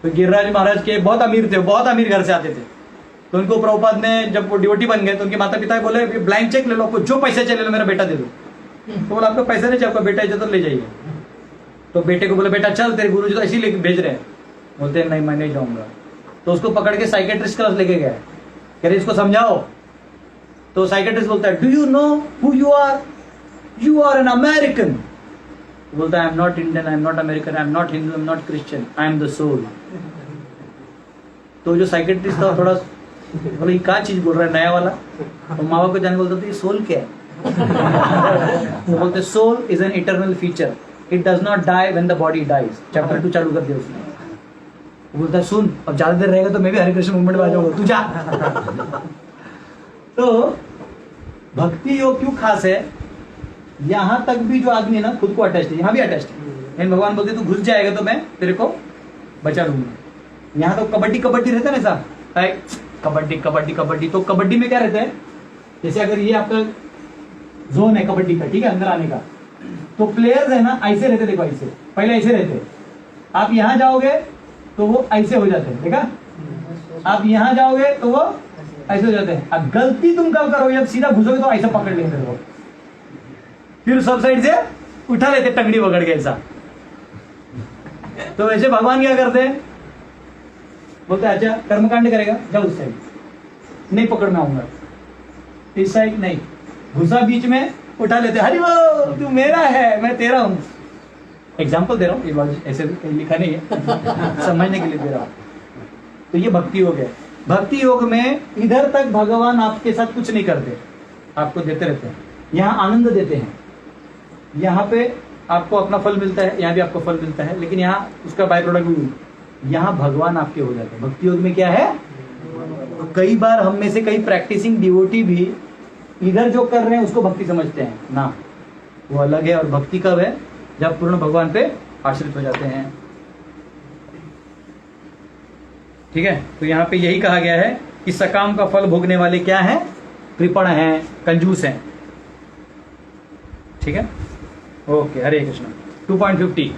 तो गिरिराज महाराज के बहुत अमीर थे, बहुत अमीर घर से आते थे। तो उनको प्रभुपाद ने, जब वो डिवोटी बन गए तो उनके माता पिता बोले ब्लैंक चेक ले लो, आपको जो पैसे चाहिए ले लो, मेरा बेटा दे दो। तो बोला आपको पैसा नहीं चाहिए, आपका बेटा है तो ले जाइए। तो बेटे को बोले बेटा चल, तेरे गुरु जी तो ऐसे ही भेज रहे हैं। बोलते हैं नहीं मैं नहीं जाऊंगा। तो उसको पकड़ के साइकेट्रिस्ट क्लास लेके गए, कह रहे इसको समझाओ। तो साइकेट्रिस्ट बोलता है do you know who you are? You are an American. बोलता है I am not Indian, I am not American, I am not Hindu, I am not Christian, I am the soul. तो जो साइकेट्रिस्ट था थोड़ा बोले ये क्या चीज बोल रहा है नया वाला। तो माँ बाप को जाने बोलता था ये सोल क्या है? तो बोलते soul is an eternal feature, it does not die when the body dies. Chapter 2 चालू कर दिया उसने। बोलता है सुन, अब ज्यादा देर रहेगा तो मैं भी हरे कृष्ण मूवमेंट में आ जाऊंगा, तू जा। तो भक्ति योग क्यों खास है? यहां तक भी जो आदमी है ना खुद को अटैच है, यहां भी अटैच है। लेकिन भगवान बोलते तू घुस जाएगा तो मैं तेरे को बचा लूंगा। यहाँ तो कबड्डी कबड्डी रहता है ना साहब, कबड्डी कबड्डी कबड्डी। तो कबड्डी में क्या रहता है? जैसे अगर ये आपका जोन है कबड्डी का, ठीक है, अंदर आने का, तो प्लेयर्स है ना ऐसे रहते, देखो ऐसे, पहले ऐसे रहते। आप यहां जाओगे तो वो ऐसे हो जाते हैं, देखा? आप यहां जाओगे तो वो ऐसे हो जाते हैं। अब गलती तुम कब करोगे? जब सीधा घुसोगे तो ऐसा पकड़ लेंगे वो, फिर सब साइड से उठा लेते टंगड़ी पकड़ के ऐसा। तो वैसे भगवान क्या करते हैं? बोलते अच्छा कर्मकांड करेगा, जाओ उस साइड, नहीं पकड़ में आऊंगा, इस साइड नहीं, घुसा बीच में, उठा लेते, हरि वो तू मेरा है मैं तेरा हूं। एग्जाम्पल दे रहा हूं, ये बात ऐसे लिखा नहीं है, समझने के लिए दे रहा हूं। तो ये भक्ति योग है। भक्ति योग में इधर तक भगवान आपके साथ कुछ नहीं करते, आपको देते रहते हैं। यहाँ आनंद देते हैं, यहाँ पे आपको अपना फल मिलता है, यहाँ भी आपको फल मिलता है, लेकिन यहाँ उसका बाय प्रोडक्ट भी, यहाँ भगवान आपके हो जाते हैं। भक्ति योग में क्या है? तो कई बार हम में से कई प्रैक्टिसिंग डिवोटी भी इधर जो कर रहे हैं उसको भक्ति समझते हैं ना, वो अलग है। और भक्ति कब है? जब पूर्ण भगवान पे आश्रित हो जाते हैं, ठीक है। तो यहाँ पे यही कहा गया है कि सकाम का फल भोगने वाले क्या है? कृपण हैं, कंजूस हैं, ठीक है। ओके, हरे कृष्ण। 2.50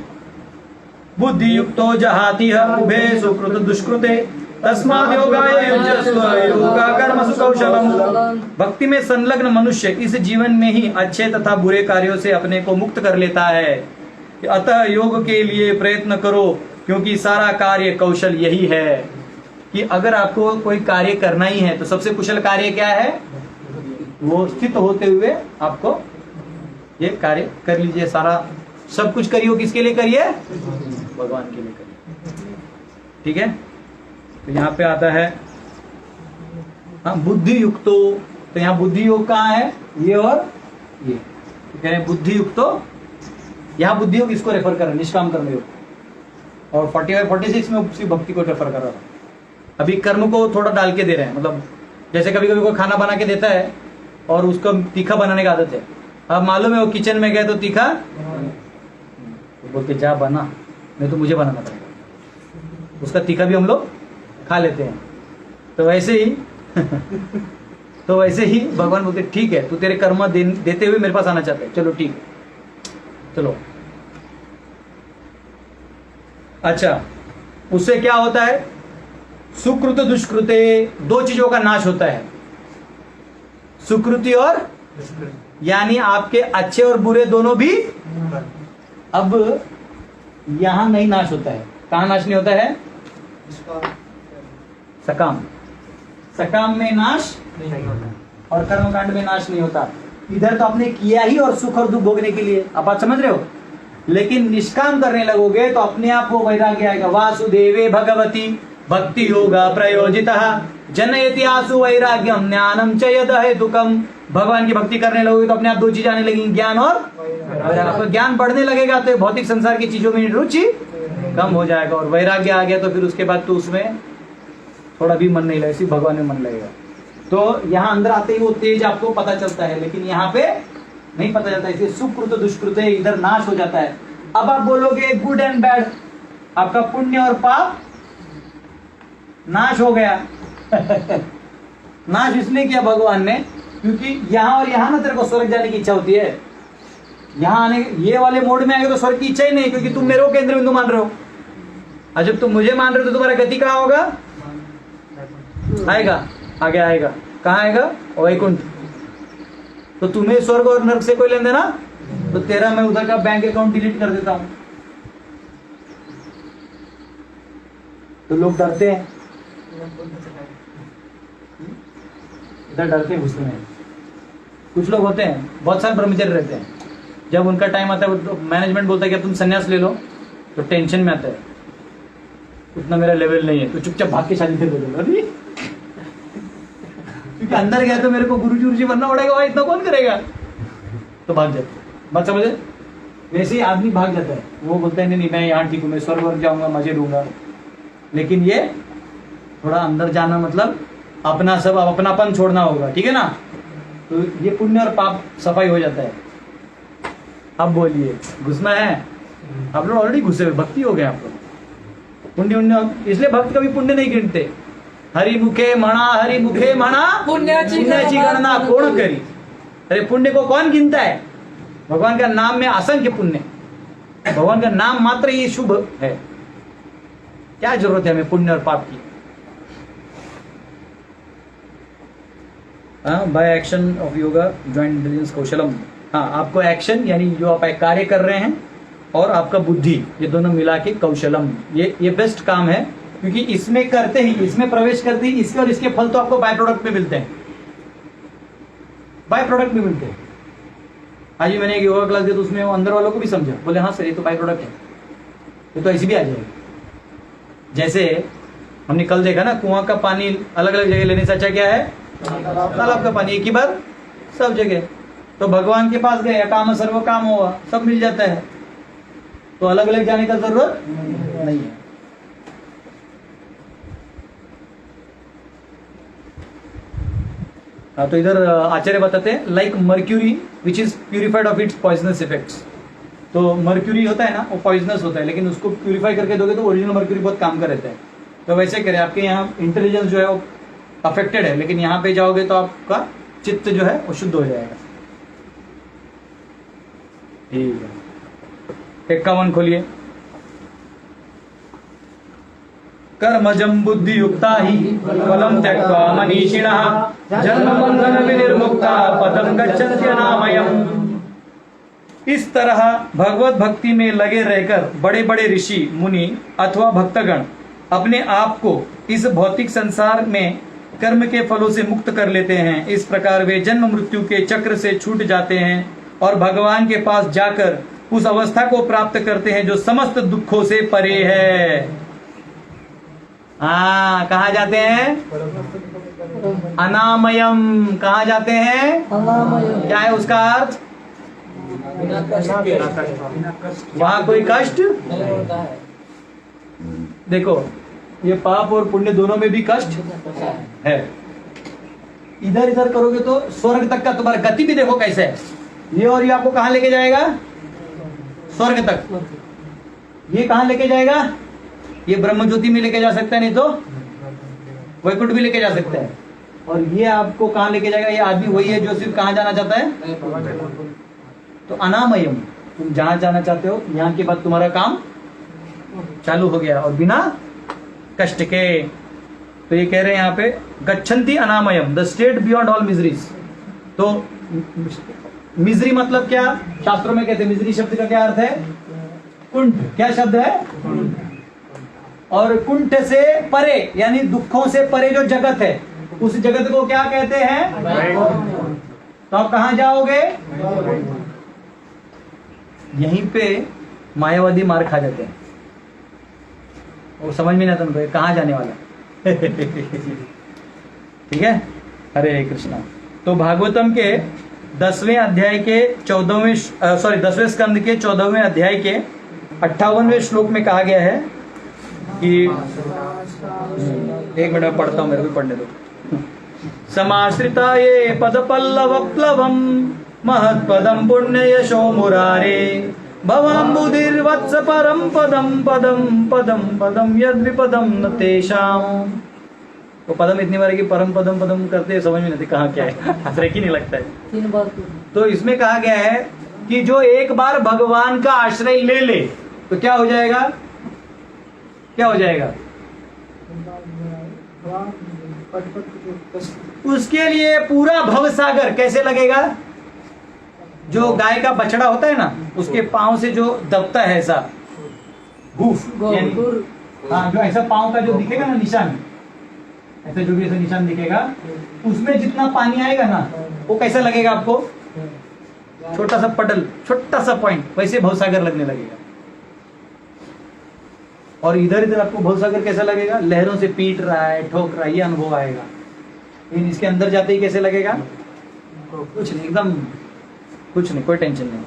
बुद्धि युक्तो जहाति उभे सुकृत दुष्कृते तस्माद् योगाय युज्यस्व योगा कर्मसु कौशलम। भक्ति में संलग्न मनुष्य इस जीवन में ही अच्छे तथा बुरे कार्यों से अपने को मुक्त कर लेता है। अतः योग के लिए प्रयत्न करो, क्योंकि सारा कार्य कौशल यही है कि अगर आपको कोई कार्य करना ही है तो सबसे कुशल कार्य क्या है? वो स्थित होते हुए आपको ये कार्य कर लीजिए। सारा सब कुछ करिए, किसके लिए करिए? भगवान के लिए करिए, ठीक है। तो यहाँ पे आता है हाँ बुद्धि युक्तो। तो यहाँ बुद्धि योग कहाँ है? ये और ये। तो कह रहे हैं बुद्धि युक्तो यहाँ बुद्धि योग इसको रेफर कर रहे हैं, निष्काम कर्म योग। और 45 46 में उसी भक्ति को रेफर कर रहा है। अभी कर्म को थोड़ा डाल के दे रहे हैं, मतलब जैसे कभी कभी कोई खाना बना के देता है और उसको तीखा बनाने की आदत है। अब मालूम है वो किचन में गए तो तीखा तो बोलते जा बना, नहीं तो मुझे बनाना पड़ेगा। उसका तीखा भी हम लोग खा लेते हैं। तो वैसे ही तो वैसे ही भगवान बोलते ठीक है, तू तेरे कर्म देते हुए मेरे पास आना चाहता है, चलो ठीक है, चलो। अच्छा, उससे क्या होता है? सुकृत दुष्कृते, दो चीजों का नाश होता है, सुकृति और यानी आपके अच्छे और बुरे दोनों भी। अब यहां नहीं नाश होता है, कहां नाश नहीं होता है? सकाम, सकाम में नाश नहीं होता। और कर्मकांड में नाश नहीं होता। इधर तो आपने किया ही और सुख और दुख भोगने के लिए, आप बात समझ रहे हो। लेकिन निष्काम करने लगोगे तो अपने आप वो वैराग्य आएगा। वासुदेवे भगवती भक्ति योगा प्रयोजितः जनयति आसु वैराग्यम ज्ञानम च यद हेतुकम। भगवान की भक्ति करने लगोगे तो अपने आप दो चीज आने लगेंगी, ज्ञान और वैराग्य। ज्ञान बढ़ने लगेगा तो भौतिक संसार की चीजों में रुचि कम हो जाएगा, और वैराग्य आ गया तो फिर उसके बाद तो उसमें थोड़ा भी मन नहीं लगेगा, सिर्फ भगवान में मन लगेगा। तो यहाँ अंदर आते ही वो तेज आपको पता चलता है, लेकिन यहाँ पे नहीं पता चलता। इसलिए सुकृत दुष्कृत इधर नाश हो जाता है। अब आप बोलोगे गुड एंड बैड, आपका पुण्य और पाप नाश हो गया। नाश इसलिए किया भगवान ने क्योंकि यहाँ और यहाँ ना तेरे को स्वर्ग जाने की इच्छा होती है। यहाँ आने ये वाले मोड में आएगा तो स्वर्ग की इच्छा ही नहीं, क्योंकि तुम मेरे को केंद्र बिंदु मान रहे हो। और जब तुम मुझे मान रहे हो तो तुम्हारा गति कहाँ होगा? आएगा, आगे आएगा, कहाँ आएगा? वैकुंठ। तो तुम्हें स्वर्ग और नरक से कोई लेन देना? तो तेरा मैं उधर का बैंक अकाउंट डिलीट कर देता हूं। तो लोग डरते हैं, इधर डरते हैं घुसने में। कुछ लोग होते हैं बहुत सारे ब्रह्मचर्य रहते हैं, जब उनका टाइम आता है तो मैनेजमेंट बोलता है कि तुम संन्यास ले लो, तो टेंशन में आता है, उतना मेरा लेवल नहीं है, तो चुपचाप भाग के शादी कर दो। अरे क्योंकि अंदर गया तो मेरे को गुरुजी बनना पड़ेगा, भाई इतना कौन करेगा, तो भाग जाते। बात समझे? वैसे ही आदमी भाग जाता है, वो बोलता है नहीं मैं यहाँ ठीक हूँ, मैं स्वर्ग वर्ग जाऊंगा, मजे लूंगा। लेकिन ये थोड़ा अंदर जाना मतलब अपना सब अपनापन छोड़ना होगा, ठीक है ना। तो ये पुण्य और पाप सफाई हो जाता है। अब बोलिए घुसना है? आप लोग ऑलरेडी घुसे हुए, भक्ति हो गए आप लोग। पुण्य पुण्य इसलिए भक्त कभी पुण्य नहीं गिनते। हरि मुखे म्हणा पुण्याची गणना कौन करी। अरे पुण्य को कौन गिनता है? भगवान का नाम में असंख्य पुण्य, भगवान का नाम मात्र ये शुभ है। क्या जरूरत है हमें पुण्य और पाप की? By action of yoga joint intelligence कौशलम। हाँ, आपको एक्शन यानी जो आप एक कार्य कर रहे हैं और आपका बुद्धि, ये दोनों मिला के कौशलम, ये बेस्ट काम है। क्योंकि इसमें करते ही, इसमें प्रवेश करते ही इसके और इसके फल तो आपको बाय प्रोडक्ट में मिलते हैं, बाय प्रोडक्ट में मिलते हैं। आज ही मैंने एक योगा क्लास दिया तो उसमें अंदर वालों को भी समझा, बोले हाँ सर ये तो बाय प्रोडक्ट है, ये तो ऐसी भी आ जाएगी। जैसे हमने कल देखा ना, कुआं का पानी अलग अलग जगह लेने से अच्छा क्या है? तालाब का पानी एक ही बार सब जगह। तो भगवान के पास गए, काम सर्व काम हुआ, सब मिल जाता है, तो अलग अलग जाने का जरूरत नहीं है। हाँ, तो इधर आचार्य बताते हैं like mercury which is purified of its poisonous effects. तो मर्क्यूरी होता है ना, वो पॉइजनस होता है, लेकिन उसको प्यूरिफाई करके दोगे तो ओरिजिनल मर्क्यूरी बहुत काम का रहता है। तो वैसे करें, आपके यहाँ इंटेलिजेंस जो है वो अफेक्टेड है, लेकिन यहाँ पे जाओगे तो आपका चित्त जो है वो शुद्ध हो जाएगा। ठीक है, 51 खोलिए। कर्मजं बुद्धि युक्ता ही फलम त्यक्त्वा मनीषिणः जन्म बंधन विनिर्मुक्ता पदं गच्छन्ति अनामयम्। इस तरह भगवत भक्ति में लगे रहकर बड़े बड़े ऋषि मुनि अथवा भक्तगण अपने आप को इस भौतिक संसार में कर्म के फलों से मुक्त कर लेते हैं। इस प्रकार वे जन्म मृत्यु के चक्र से छूट जाते हैं और भगवान के पास जाकर उस अवस्था को प्राप्त करते हैं जो समस्त दुखों से परे है। हाँ, कहाँ जाते हैं? अनामयम। कहाँ जाते हैं? क्या है उसका अर्थ? बिना कष्ट के वहां कोई कष्ट नहीं होता है। देखो, ये पाप और पुण्य दोनों में भी कष्ट होता है। है। इधर इधर करोगे तो स्वर्ग तक का तुम्हारा गति भी देखो कैसे है। ये और ये आपको कहां लेके जाएगा? स्वर्ग तक। ये कहां लेके जाएगा? ये ब्रह्म ज्योति में लेके जा सकता है, नहीं तो वैकुंठ भी लेके जा सकता है। और ये आपको कहां लेके जाएगा? ये आदमी वही है जो सिर्फ कहां जाना चाहता है? तो अनामयम, तुम जहां जाना चाहते हो यहां के बाद तुम्हारा काम चालू हो गया और बिना कष्ट के। तो ये कह रहे हैं यहाँ पे गच्छन्ति अनामयम, the state beyond all miseries. तो मिजरी मतलब क्या? शास्त्रों में कहते हैं मिजरी शब्द का क्या अर्थ है? कुंठ। क्या शब्द है? और कुंठ से परे यानी दुखों से परे जो जगत है, उस जगत को क्या कहते हैं? तो आप कहां जाओगे? यहीं पे मायावादी मार खा जाते हैं। वो समझ में नहीं आता उनको कहां जाने वाला। ठीक है, हरे कृष्णा। तो भागवतम के 10वें अध्याय के 10वें स्कंद के 14वें अध्याय के 58वें श्लोक में कहा गया है कि, एक मिनट में पढ़ता हूं, मेरे को पढ़ने दो। समाश्रिता ये पद पल्लव प्लवम महत्पदम पुण्य यशो मुरारे भवाम्बुधिर्वत्स परम पदम पदम पदम पदम यद्विपदम न तेषाम। वो पदम इतनी बार कि परम पदम पदम करते समझ में नहीं कहाँ क्या है, ब्रेक ही नहीं लगता है। 3 बार। तो इसमें कहा गया है कि जो एक बार भगवान का आश्रय ले ले तो क्या हो जाएगा? क्या हो जाएगा? उसके लिए पूरा भवसागर कैसे लगेगा? जो गाय का बछड़ा होता है ना, उसके पांव से जो दबता है ऐसा हूफ, हाँ, जो ऐसा पांव का जो दिखेगा ना निशान, ऐसे जो भी ऐसा निशान दिखेगा, उसमें जितना पानी आएगा ना वो कैसा लगेगा आपको? छोटा सा पटल, छोटा सा पॉइंट, वैसे भवसागर लगने लगेगा। और इधर इधर आपको भवसागर कैसा लगेगा? लहरों से पीट रहा है, ठोक रहा है, ये अनुभव आएगा। लेकिन इसके अंदर जाते ही कैसे लगेगा? कुछ नहीं, एकदम कुछ नहीं, कोई टेंशन नहीं।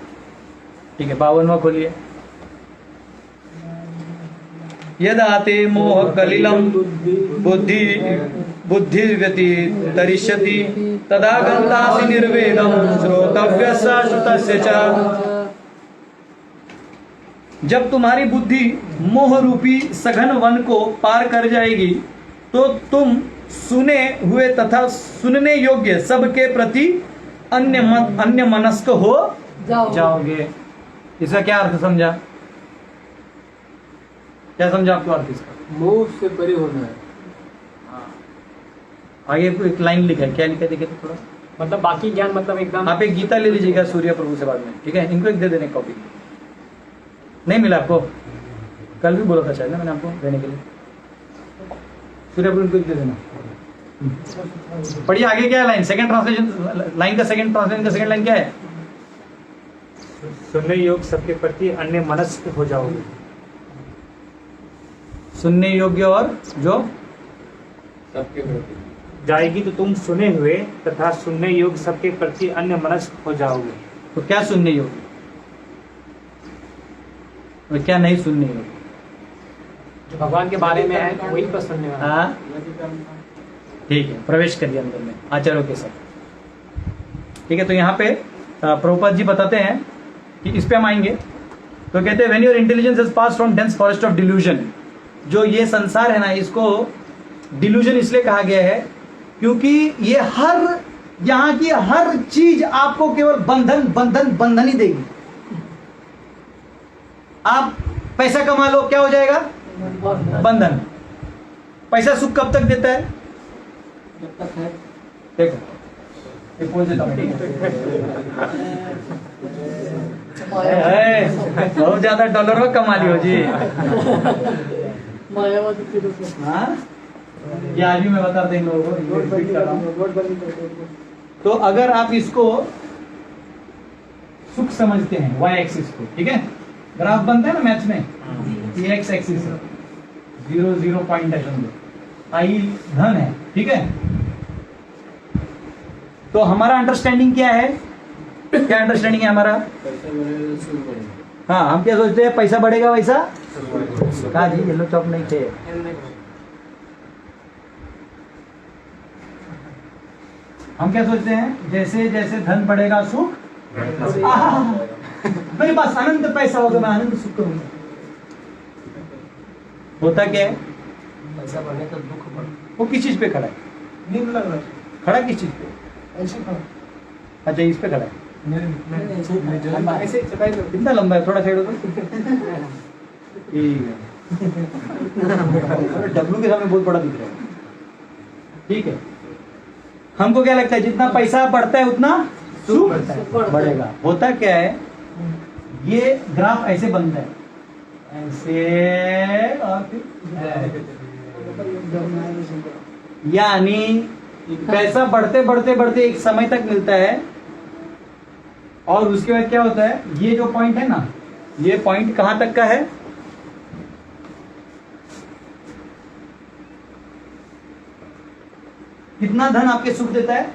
ठीक है, 52वां खोलिए। यदाते मोह कलिलम बुद्धि बुद्धिर्व्यति तरिष्यति तदा गन्तासि निर्वेदम श्रोतव्यस्य श्रुतस्य च। जब तुम्हारी बुद्धि मोह रूपी सघन वन को पार कर जाएगी तो तुम सुने हुए तथा सुनने योग्य सबके प्रति अन्य मनस्क हो जाओगे। इसका क्या अर्थ समझा? क्या समझा आपको अर्थ इसका? मोह से परे होना है। आगे एक लाइन लिखा है, क्या लिखा है देखिए तो थोड़ा। मतलब बाकी ज्ञान मतलब एकदम। आप एक गीता ले लीजिएगा सूर्य प्रभु से बाद में, ठीक है? इनको एक दे देने कॉपी। नहीं मिला आपको? कल भी बोला था शायद ना मैंने आपको देने के लिए। सूर्य प्रभु को एक दे देना। पढ़िए आगे क्या है लाइन, सेकंड ट्रांसलेशन लाइन का सेकंड ट्रांसलेशन का सेकंड लाइन क्या है? सुनने योग सबके प्रति अन्य मनस्क हो जाओगे। सुनने योग्य और जो सबके प्रति जाएगी तो तुम सुने हुए तथा सुनने योग सबके प्रति अन्य मनस्क हो जाओगे। तो क्या सुनने योग्य और क्या नहीं सुनने योग्य? जो भगवान के बारे में है वही पर सुनने वाला। हाँ ठीक है, प्रवेश करिए अंदर में आचार्यों के साथ। ठीक है, तो यहाँ पे प्रभुपाद जी बताते हैं कि इस पे हम आएंगे। तो कहते हैं when your intelligence is pass from dense forest of delusion. जो ये संसार है ना, इसको डिल्यूजन इसलिए कहा गया है क्योंकि ये यहाँ की हर चीज आपको केवल बंधन बंधन बंधन ही देगी। आप पैसा कमा लो, क्या हो जाएगा? बंधन। पैसा सुख कब तक देता है? जब तक है। देखो ये बोल देता हूं, बहुत ज्यादा डॉलर में कमा लियो जी। मायावादी के रूप में। हाँ, ये आज भी मैं बता दें लोगों को, रिपीट कर रहा हूं। तो अगर आप इसको सुख समझते हैं y एक्सिस को, ठीक है, ग्राफ बनता है ना मैथ्स में, ये x एक्सिस 0 पॉइंट है, समझो आई धन है, ठीक है। तो हमारा अंडरस्टैंडिंग क्या है क्या अंडरस्टैंडिंग है हमारा? पैसा बढ़ेगा तो सुख बढ़ेगा। हाँ, हम क्या सोचते हैं? पैसा बढ़ेगा वैसा कहा जी, येलो चॉप नहीं थे। हम क्या सोचते हैं? जैसे जैसे धन बढ़ेगा सुख, मेरे पास अनंत पैसा होगा, मैं आनंद सुख करूंगा। होता क्या है? पैसा बढ़े तो दुख बढ़े। वो किस चीज पे खड़ा है? नींद लग रहा खड़ा किस चीज पे? है ऐसे खड़ा अच्छा, इस पे खड़ा है। ऐसे चटाई पे कितना लंबा है? थोड़ा साइड हो तो ठीक है। डब्लू के सामने बहुत बड़ा दिख रहा है। ठीक है, हमको क्या लगता है? जितना पैसा बढ़ता है उतना सुख बढ़ेगा। होता क्या है? ये ग्राफ ऐसे बनता है, ऐसे और फिर यानी पैसा बढ़ते बढ़ते बढ़ते एक समय तक मिलता है, और उसके बाद क्या होता है? ये जो पॉइंट है ना, ये पॉइंट कहां तक का है? कितना धन आपके सुख देता है?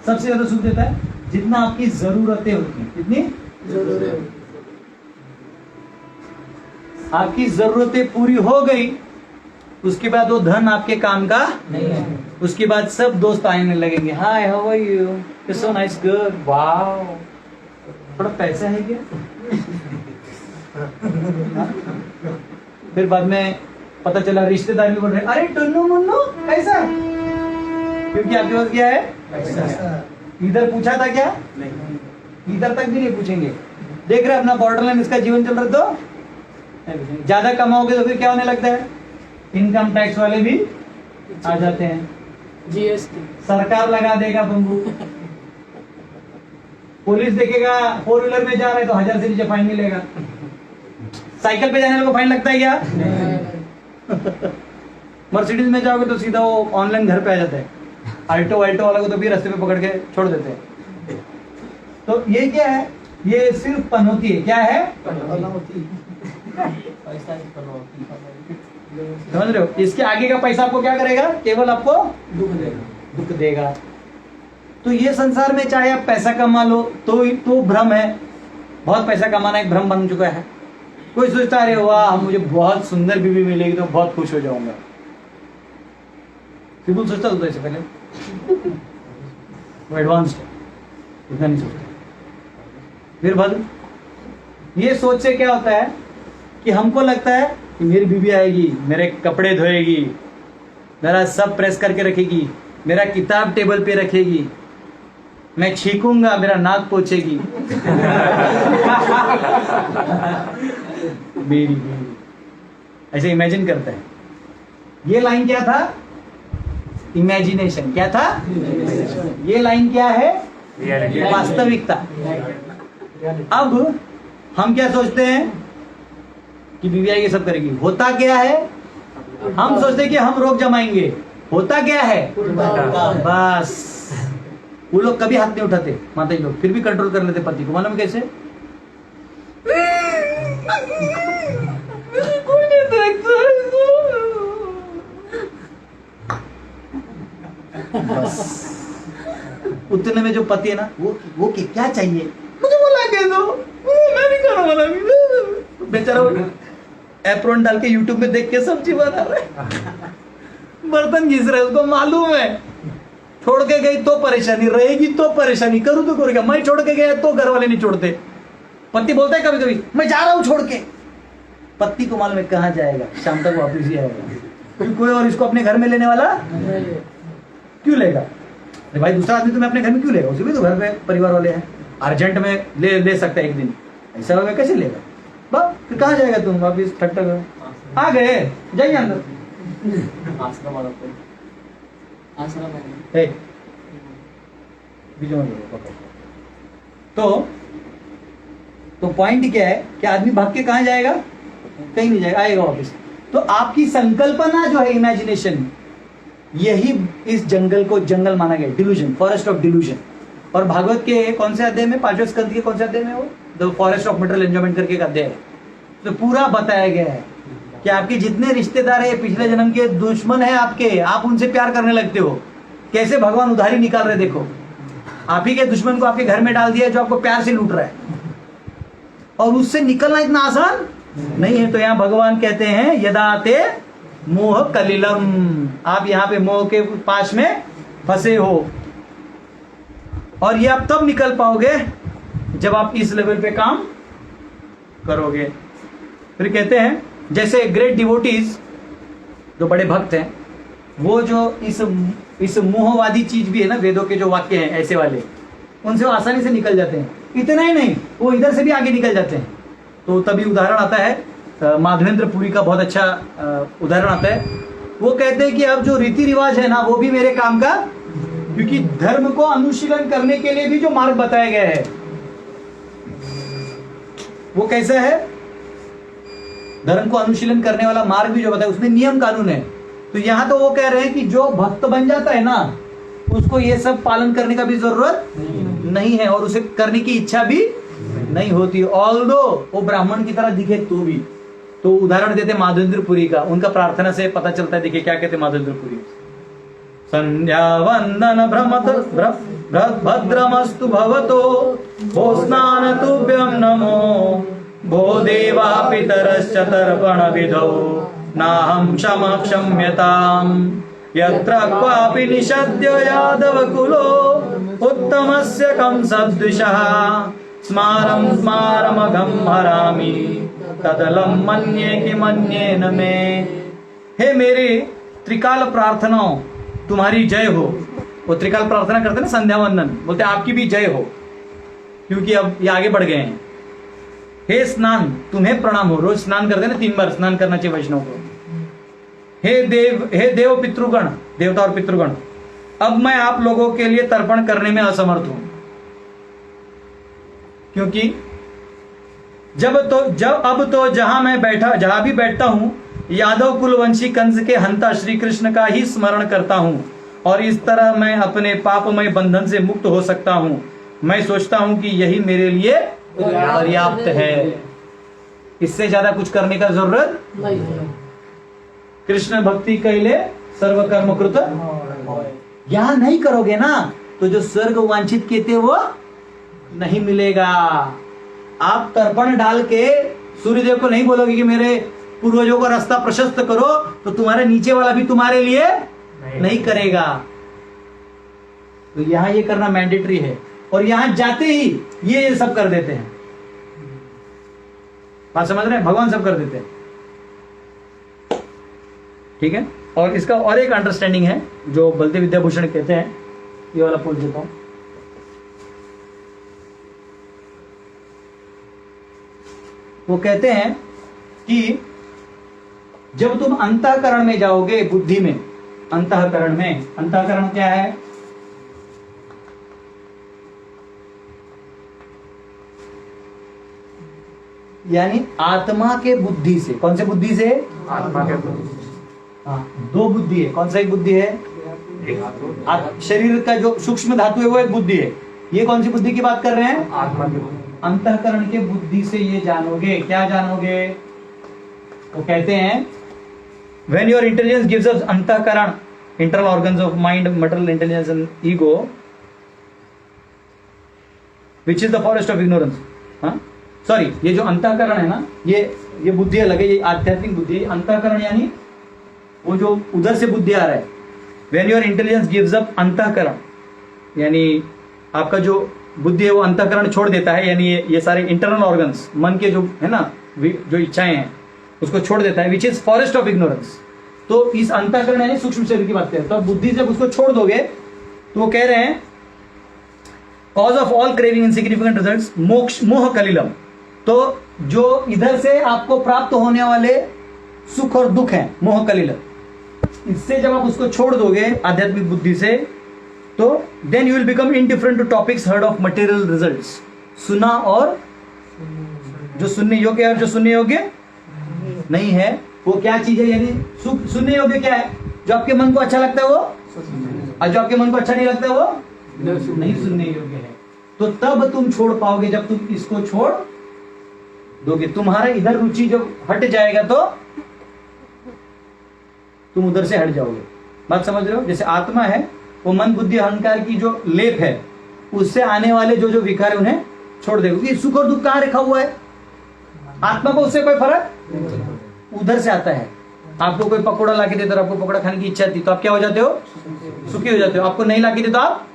सबसे ज्यादा सुख देता है जितना आपकी जरूरतें होती हैं। कितनी जरूरत आपकी जरूरतें पूरी हो गई, उसके बाद वो धन आपके काम का नहीं है। उसके बाद सब दोस्त आने लगेंगे। Hi, how are you? You so nice girl, wow, थोड़ा पैसा है क्या? फिर बाद में पता चला रिश्तेदार भी बोल रहे, अरे टुन्नू मुन्नू कैसा है? क्योंकि आपके पास क्या है? पैसा। इधर पूछा था क्या? नहीं, इधर तक भी नहीं पूछेंगे। देख रहे अपना बॉर्डरलाइन इसका जीवन चल रहा, तो ज्यादा कमाओगे तो फिर क्या होने लगता है? इनकम टैक्स वाले भी आ जाते हैं, जीएसटी। सरकार लगा देगा बंबू, पुलिस देखेगा 4 व्हीलर में जा रहे तो 1000 से नीचे फाइन मिलेगा। साइकिल पे जाने वाले को फाइन लगता है क्या? मर्सिडीज में जाओगे तो सीधा वो ऑनलाइन घर पे आ जाता है। अल्टो वाला को तो भी रास्ते पे पकड़ के छोड़ देते हैं। तो ये क्या है? ये सिर्फ पनौती है। क्या है? पैसा ही पनौती। समझ रहे हो? इसके आगे का पैसा आपको क्या करेगा? केवल आपको दुख देगा। दुख देगा। तो ये संसार में चाहे आप पैसा कमा लो तो भ्रम है। बहुत पैसा कमाना एक भ्रम बन चुका है। कोई सोचता है, अरे वाह, मुझे बहुत सुंदर बीवी मिलेगी तो बहुत खुश हो जाऊंगा। सिंपल सोचता होता है इससे पहले, वो एडवांस्ड है, इतना नहीं सोचता। फिर बाद ये सोच से क्या होता है कि हमको लगता है कि मेरी बीवी आएगी, मेरे कपड़े धोएगी, मेरा सब प्रेस करके रखेगी, मेरा किताब टेबल पे रखेगी, मैं छींकूंगा मेरा नाक पोछेगी। मेरी बीवी ऐसे इमेजिन करता है। ये लाइन क्या था? इमेजिनेशन। क्या था? ये लाइन क्या है? रियलिटी। वास्तविकता। अब हम क्या सोचते हैं कि बीवी आएगी सब करेगी। होता क्या है? हम सोचते हैं कि हम रोक जमाएंगे। होता क्या है? बस वो लोग कभी हाथ नहीं उठाते, माता जी लोग, फिर भी कंट्रोल कर लेते पति को। मालूम है कैसे? बस उतने में जो पति है ना, वो क्या चाहिए? मुझे बोला के दो, मैं नहीं खाना वाला। बेचारा एप्रोन डाल के यूट्यूब में देख के सब्जी बना रहा है, बर्तन घिस रहे, उसको मालूम है छोड़ के गई तो परेशानी रहेगी, तो परेशानी करूँ तो करूँगा। मैं छोड़ के गया तो घर वाले नहीं छोड़ते। पति बोलता है कभी कभी, मैं जा रहा हूँ छोड़ के। पति को मालूम है कहाँ जाएगा, शाम तक वापस ही आएगा। कोई और इसको अपने घर में लेने वाला क्यों लेगा? अरे भाई, दूसरा आदमी तुम्हें अपने घर में क्यों लेगा? उसे भी तो घर में परिवार वाले हैं, अर्जेंट में ले सकता है एक दिन। ऐसा होगा कैसे लेगा? बस फिर कहाँ जाएगा तुम वापिस? ठट्टा आ गए, जाइए अंदर। तो पॉइंट क्या है कि आदमी भाग के कहाँ जाएगा? कहीं नहीं जाएगा, आएगा वापस। तो आपकी संकल्पना जो है, इमेजिनेशन, यही इस जंगल को जंगल माना गया, डिल्यूजन, फॉरेस्ट ऑफ डिल्यूजन। और भागवत के कौन से अध्याय में? 5वें स्कंद के कौन से अध्याय में? वो the forest of material enjoyment करके एक अध्याय है। तो पूरा बताया गया है कि आपके जितने रिश्तेदार है पिछले जन्म के दुश्मन है आपके, आप उनसे प्यार करने लगते हो। कैसे भगवान उधारी निकाल रहे देखो। आप ही के दुश्मन को आपके घर में डाल दिया जो आपको प्यार से लूट रहा है, और उससे निकलना इतना आसान नहीं है। तो यहां भगवान कहते हैं यदाते मोह कलिलम, आप यहां पे मोह के पास में फंसे हो, और ये आप तब निकल पाओगे जब आप इस लेवल पे काम करोगे। फिर कहते हैं जैसे ग्रेट डिवोटीज जो बड़े भक्त हैं, वो जो इस मोहवादी चीज भी है ना, वेदों के जो वाक्य हैं ऐसे वाले, उनसे वो आसानी से निकल जाते हैं। इतना ही नहीं, वो इधर से भी आगे निकल जाते हैं। तो तभी उदाहरण आता है माधवेंद्र पुरी का, बहुत अच्छा उदाहरण आता है। वो कहते हैं कि अब जो रीति रिवाज है ना, वो भी मेरे काम का, क्योंकि धर्म को अनुशीलन करने के लिए भी जो मार्ग बताया गया है वो कैसा है, धर्म को अनुशीलन करने वाला मार्ग भी जो बताया उसमें नियम कानून है। तो यहां तो वो कह रहे हैं कि जो भक्त बन जाता है ना, उसको ये सब पालन करने का भी जरूरत नहीं है, और उसे करने की इच्छा भी नहीं होती, ऑल्दो वो ब्राह्मण की तरह दिखे तो भी। तो उदाहरण देते माधवेंद्र पुरी का, उनका प्रार्थना से पता चलता है। देखिए क्या कहते माधवेंद्र पुरी, संध्या वंदन भद्रमस्तु भवतो, भो स्नान तुभ्यं नमो, भो देवा पितरश्च तर्पण विधौ, नाहं क्षम्यताम्, यत्र क्वापि निषद्य यादव कुलो, उत्तमस्य कंसद्विषः, स्मारमघं हरामि, तदलं मन्ये कि मन्ये न मे। हे मेरी त्रिकाल प्रार्थनाओं, तुम्हारी जय हो। वो त्रिकाल प्रार्थना करते ना संध्या वंदन, बोलते आपकी भी जय हो, क्योंकि अब ये आगे बढ़ गए हैं। हे स्नान, तुम्हें प्रणाम हो। रोज स्नान करते ना, 3 बार स्नान करना चाहिए वैष्णव को। हे देव पितृगण, देवता और पितृगण, अब मैं आप लोगों के लिए तर्पण करने में असमर्थ हूं, क्योंकि अब तो जहां भी बैठता हूं, यादव कुलवंशी कंस के हंता श्री कृष्ण का ही स्मरण करता हूं, और इस तरह मैं अपने पापमय बंधन से मुक्त हो सकता हूं। मैं सोचता हूं कि यही मेरे लिए पर्याप्त है, इससे ज्यादा कुछ करने का जरूरत नहीं। कृष्ण भक्ति कैले सर्व कर्म कृत, यहां नहीं करोगे ना तो जो स्वर्ग वांछित किए थे वो नहीं मिलेगा। आप तर्पण डाल के सूर्यदेव को नहीं बोलोगे कि मेरे पूर्वजों का रास्ता प्रशस्त करो, तो तुम्हारे नीचे वाला भी तुम्हारे लिए नहीं करेगा। तो यहां ये करना मैंडेटरी है, और यहां जाते ही ये सब कर देते हैं। बात समझ रहे हैं, भगवान सब कर देते हैं। ठीक है, और इसका और एक अंडरस्टैंडिंग है जो बलदेव विद्याभूषण कहते हैं, ये वाला पूछ देता हूं। वो कहते हैं कि जब तुम अंतःकरण में जाओगे, बुद्धि में, अंतःकरण क्या है? यानी आत्मा के बुद्धि से। कौन से बुद्धि से? आत्मा के बुद्धि। हाँ, 2 बुद्धि है। कौन सा एक बुद्धि है? शरीर का जो सूक्ष्म धातु है वो एक बुद्धि है। ये कौन सी बुद्धि की बात कर रहे हैं? आत्मा की बुद्धि। अंतःकरण के बुद्धि से ये जानोगे। क्या जानोगे? वो कहते हैं when your intelligence gives us अंतःकरण, internal organs of mind, material intelligence and ego, which is the forest of ignorance. हाँ, सॉरी, ये जो अंतःकरण है ना, ये बुद्धि अलग है, ये आध्यात्मिक बुद्धि। अंतःकरण यानी वो जो उधर से बुद्धि आ रहा है। when your intelligence gives up अंतःकरण, यानी आपका जो बुद्धि है वो अंतःकरण छोड़ देता है, यानी ये सारे इंटरनल ऑर्गन्स, मन के जो है ना, जो इच्छाएं हैं उसको छोड़ देता है, which is forest of ignorance. तो इस अंतःकरण यानी सूक्ष्म शरीर की बात करें, तो बुद्धि जब उसको छोड़ दोगे तो वो कह रहे हैं cause of all craving insignificant results मोक्ष मोह कलिलम। तो जो इधर से आपको प्राप्त होने वाले सुख और दुख है, मोह कलिलम, इससे जब आप उसको छोड़ दोगे आध्यात्मिक बुद्धि से, तो then you will become indifferent to topics heard of material results. सुना और जो सुनने योग्य है और जो सुनने योग्य नहीं है, वो क्या चीज है? यानी सुनने योग्य क्या है? जो आपके मन को अच्छा लगता है वो, और जो आपके मन को अच्छा नहीं लगता है वो नहीं सुनने योग्य है। तो तब तुम छोड़ पाओगे जब तुम इसको छोड़ दोगे। तुम्हारा इधर रुचि जब हट जाएगा तो तुम उधर से हट जाओगे। बात समझ रहे हो? जैसे आत्मा है, वो मन बुद्धि अहंकार की जो लेप है, उससे आने वाले जो जो विकार है उन्हें छोड़ देगा, क्योंकि सुख और दुख कहाँ रखा हुआ है? आत्मा को उससे कोई फर्क उधर से आता है। आपको कोई पकौड़ा ला के देता है, आपको पकौड़ा खाने की इच्छा थी तो आप क्या हो जाते हो? सुखी हो जाते हो। आपको नहीं ला के देता आप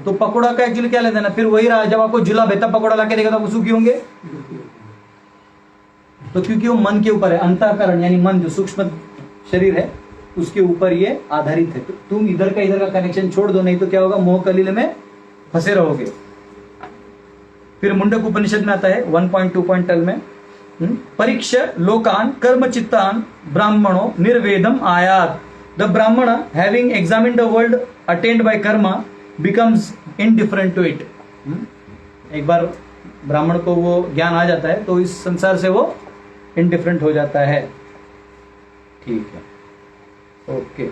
तो पकौड़ा का एक्चुअली क्या लेते ना, फिर वही रहा, जब आपको जुला बेहतर पकौड़ा ला के देगा तो आपको सुखी होंगे। तो क्योंकि वो मन के ऊपर है, अंतःकरण यानी मन जो सूक्ष्म शरीर है उसके ऊपर ये आधारित है। तो तुम इधर का कनेक्शन छोड़ दो, नहीं तो क्या होगा? मोह कलीले में फंसे रहोगे। फिर मुंडक उपनिषद में आता है 1.2.12 में, परीक्ष लोकान कर्म चित्तान ब्राह्मणों निर्वेदम आयात। The brahmana having examined the world attained by karma becomes indifferent to it. एक बार ब्राह्मण को वो ज्ञान आ जाता है तो इस संसार से वो इनडिफरेंट हो जाता है। ठीक है, ओके।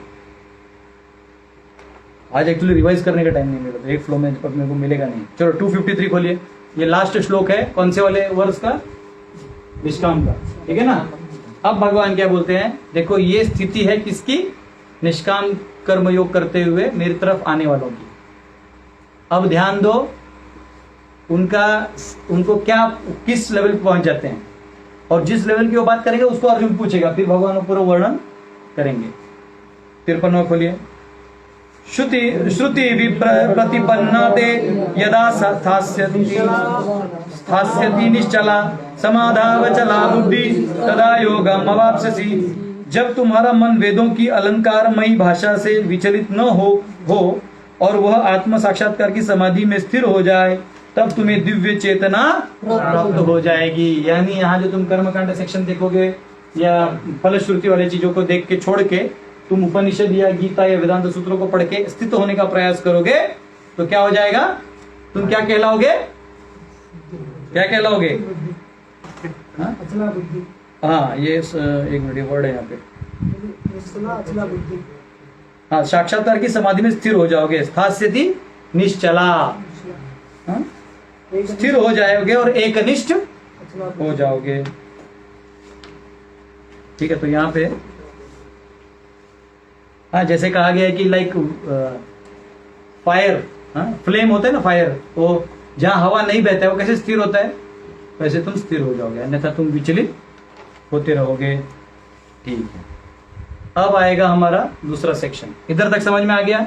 आज एक्चुअली रिवाइज करने का टाइम नहीं मिला, तो एक फ्लो में अपने को मिलेगा नहीं। चलो 253 खोलिए, ये लास्ट श्लोक है। कौन से वाले वर्ष का? निष्काम का, ठीक है ना। अब भगवान क्या बोलते हैं, देखो ये स्थिति है किसकी? निष्काम कर्म योग करते हुए मेरी तरफ आने वालों की। अब ध्यान दो, उनको क्या, किस लेवल पे पहुंच जाते हैं, और जिस लेवल की वो बात करेंगे उसको अर्जुन पूछेगा, फिर भगवान पूरा वर्णन करेंगे। 53वां खोलिए। श्रुति प्रतिपन्ना ते यदा स्थास्यति निश्चला समाधावचला बुद्धि तदा योगम अवाप्स्यसि। जब तुम्हारा मन वेदों की अलंकारमयी भाषा से विचलित न हो और वह आत्म साक्षात्कार की समाधि में स्थिर हो जाए, तब तुम्हें दिव्य चेतना प्राप्त हो जाएगी। यानी यहाँ जो तुम कर्मकांड सेक्शन देखोगे या फलश्रुति वाले चीजों को देख के छोड़ के तुम उपनिषद या गीता या वेदांत सूत्रों को पढ़ के स्थित होने का प्रयास करोगे तो क्या हो जाएगा? तुम क्या कहलाओगे? क्या कहलाओगे? अचला बुद्धि, हाँ, ये एक मिनट वर्ड है यहाँ पे। अचला बुद्धि, हाँ, साक्षात्कार की समाधि में स्थिर हो जाओगे। स्थास्यति निश्चला, हाँ? स्थिर हो जाओगे और एकनिष्ठ हो जाओगे। ठीक है, तो यहाँ पे हाँ, जैसे कहा गया है कि लाइक फायर, फ्लेम होता है ना, फायर, तो जहां हवा नहीं बहता है वो कैसे स्थिर होता है, वैसे तुम स्थिर हो जाओगे, अन्यथा तुम विचलित होते रहोगे। ठीक है, अब आएगा हमारा दूसरा सेक्शन। इधर तक समझ में आ गया?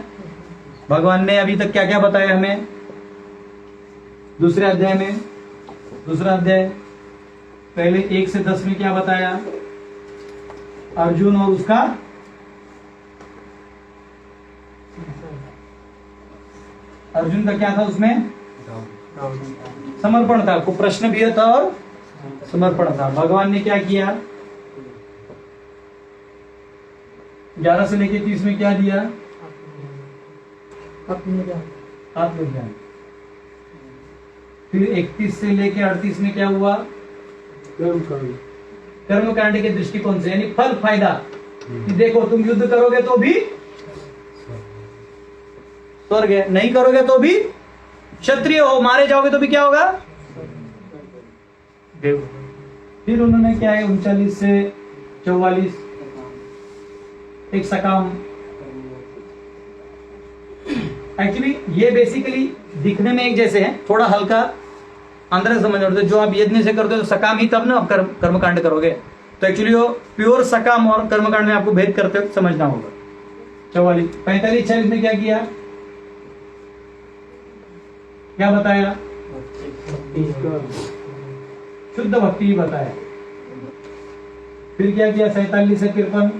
भगवान ने अभी तक क्या क्या बताया हमें दूसरे अध्याय में? दूसरा अध्याय पहले 1 से 10 में क्या बताया? अर्जुन और उसका अर्जुन का क्या था उसमें? समर्पण था। को प्रश्न भी था और समर्पण था। भगवान ने क्या किया? 11 से लेके 30 में क्या दिया? आत्मज्ञान। फिर 31 से लेके 38 में क्या हुआ? कर्मकांड के दृष्टिकोण से, यानी फल फायदा, कि देखो तुम युद्ध करोगे तो भी स्वर्ग है, नहीं करोगे तो भी क्षत्रिय हो, मारे जाओगे तो भी क्या होगा? देव। फिर उन्होंने क्या है 39 से 44 एक सकाम। एक्चुअली ये बेसिकली दिखने में एक जैसे हैं, थोड़ा हल्का अंदर से समझ रहे। जो आप यज्ञ से करते हो तो सकाम ही, तब ना आप कर्मकांड करोगे। तो एक्चुअली वो प्योर सकाम और कर्मकांड में आपको भेद करते हुए समझना होगा। 44 45 46 में क्या किया? क्या बताया? शुद्ध भक्ति बताया। फिर क्या किया? 47 से 53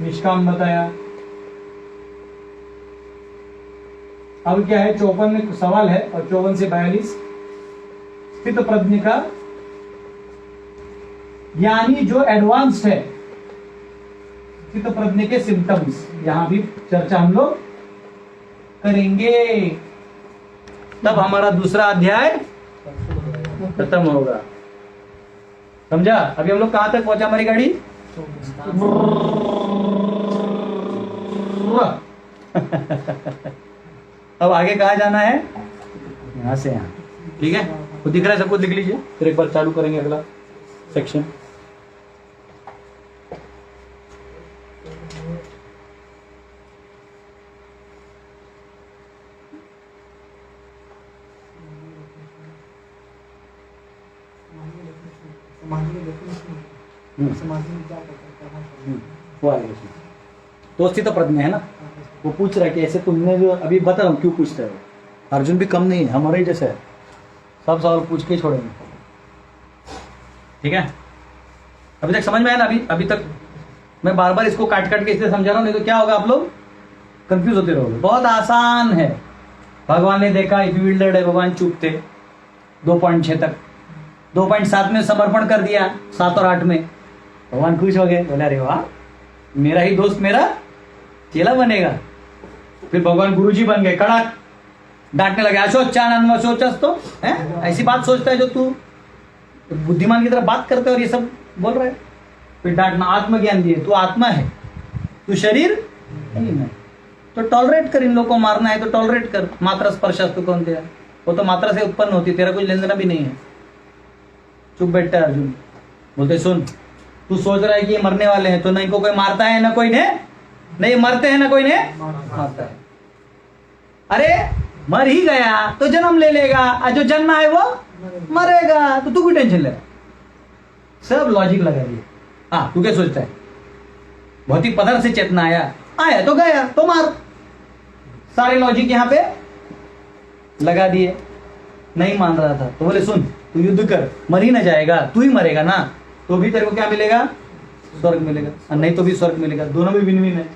निष्काम बताया। अब क्या है? 54 में सवाल है और 54 से 42 स्थित प्रज्ञ का, यानी जो एडवांस्ड है, स्थित प्रज्ञ के सिम्टम्स, यहां भी चर्चा हम लोग करेंगे। तब हमारा दूसरा अध्याय खत्म होगा। समझा? अभी हम लोग कहां तक पहुंचा हमारी गाड़ी? अब आगे कहा जाना है? यहां से यहां। ठीक है, तो दिख रहा है सबको? लिख लीजिए, फिर एक बार चालू करेंगे अगला सेक्शन। समाधि में क्या करना चाहिए? वो आएगा उसमें। तो स्थित प्रज्ञ है ना, वो पूछ रहा है कि ऐसे तुमने जो अभी बता रहा हूँ क्यों पूछते हो। अर्जुन भी कम नहीं है, हमारे ही जैसे है, सब सवाल पूछ के ही छोड़ेंगे। ठीक है, अभी तक समझ में आया ना? अभी तक मैं बार बार इसको काट काट के इसलिए समझा रहा हूँ, नहीं तो क्या होगा, आप लोग कंफ्यूज होते रहोगे। बहुत आसान है। भगवान ने देखा इफ यू है, भगवान चुप थे 2.6 तक, 2.7 में समर्पण कर दिया, 7 और 8 में भगवान खुश हो गए, बोले अरे वाह, मेरा ही दोस्त मेरा चेला बनेगा। फिर भगवान गुरुजी बन गए, कड़क डांटने लगे, अशोचानंद अशोचस, तो है ऐसी बात सोचता है जो तू बुद्धिमान की तरह बात करते हो और ये सब बोल रहे। फिर डांटना, आत्मज्ञान दिए, तू आत्मा है, तू शरीर नहीं है, तो टॉलरेट कर, इन लोगों को मारना है तो टॉलरेट कर। मात्रा स्पर्शास्तु कौन तेरा, वो तो मात्रा से उत्पन्न होती, तेरा कोई लेन देना भी नहीं है। चुप बैठता है अर्जुन। बोलते सुन, तू सोच रहा है कि ये मरने वाले हैं, तो ना इनको कोई मारता है ना कोई ने नहीं मरते हैं, ना कोई ने मारता है। अरे मर ही गया तो जन्म ले लेगा, और जो जन्मा है वो मरेगा, तो तू क्यों टेंशन ले रहा है? सब लॉजिक लगा दिए। हाँ, तू क्या सोचता है, भौतिक पदार्थ से चेतना आया तो गया तो मार, सारे लॉजिक यहाँ पे लगा दिए। नहीं मान रहा था तो बोले सुन, तू युद्ध कर, मर ही ना जाएगा, तू ही मरेगा ना, तो भी तेरे को क्या मिलेगा, स्वर्ग मिलेगा, और नहीं तो भी स्वर्ग मिलेगा, दोनों भी विन विन है।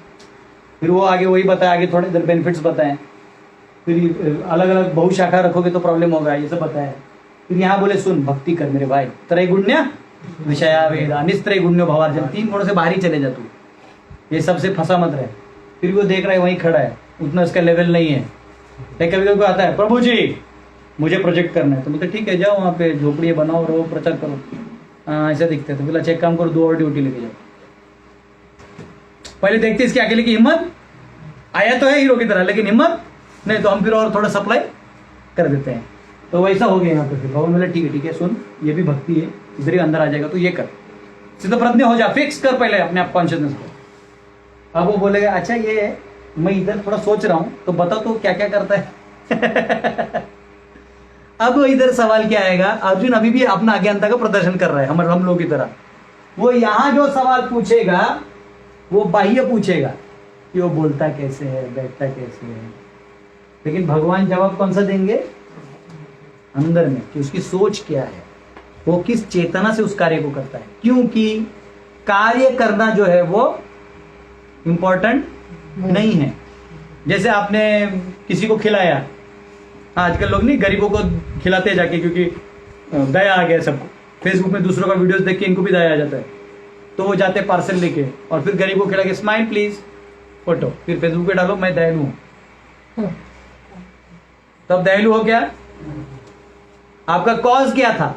फिर वो आगे वही बताया, आगे थोड़े इधर बेनिफिट्स बताए, फिर अलग अलग बहुशाखा रखोगे तो प्रॉब्लम होगा, ये सब बताया। फिर यहाँ बोले सुन, भक्ति कर मेरे भाई, त्रैगुण्य विषया वेदा निस्त्रैगुण्य भवार्जन, 3 गुणों से बाहर ही चले जा तू, ये सबसे फंसा मत रहे। फिर वो देख रहा है वहीं खड़ा है, उतना उसका लेवल नहीं है। लेकिन कभी कभी आता है, प्रभु जी मुझे प्रोजेक्ट करना है, तो बोलते ठीक है, जाओ वहाँ पे झोपड़ी बनाओ, रहो, प्रचार करो। हाँ ऐसा दिखते हैं, तो बोला चेक काम करो, 2 और ड्यूटी लेके जाओ। पहले देखते इसके अकेले की हिम्मत, आया तो है हीरो की तरह, लेकिन हिम्मत नहीं, तो हम फिर और थोड़ा सप्लाई कर देते हैं। तो वैसा हो गया यहाँ पे। फिर भगवान बोले ठीक है सुन, ये भी भक्ति है, इधर ही अंदर आ जाएगा, तो ये कर, सिद्ध प्रज्ञ हो जा, फिक्स कर पहले अपने आप कॉन्शियसनेस को। अब वो बोलेगा अच्छा ये मैं इधर थोड़ा सोच रहा हूँ, तो बता तो क्या क्या करता है। अब इधर सवाल क्या आएगा, अर्जुन अभी भी अपना अज्ञानता का प्रदर्शन कर रहा है, हम लोग की तरह। वो यहाँ जो सवाल पूछेगा वो बाह्य पूछेगा कि वो बोलता कैसे है, बैठता कैसे है, लेकिन भगवान जवाब कौन सा देंगे, अंदर में, कि उसकी सोच क्या है, वो किस चेतना से उस कार्य को करता है। क्योंकि कार्य करना जो है वो इंपॉर्टेंट नहीं है। जैसे आपने किसी को खिलाया, आजकल लोग नहीं गरीबों को खिलाते हैं जाके, क्योंकि दया आ गया सबको, फेसबुक में दूसरों का वीडियोस देख के इनको भी दया आ जाता है, तो वो जाते हैं पार्सल लेके और फिर गरीब को खिला के स्माइल प्लीज फोटो, फिर फेसबुक पे डालो मैं दयालु हूं। तब दयालु हो क्या, आपका कॉज क्या था,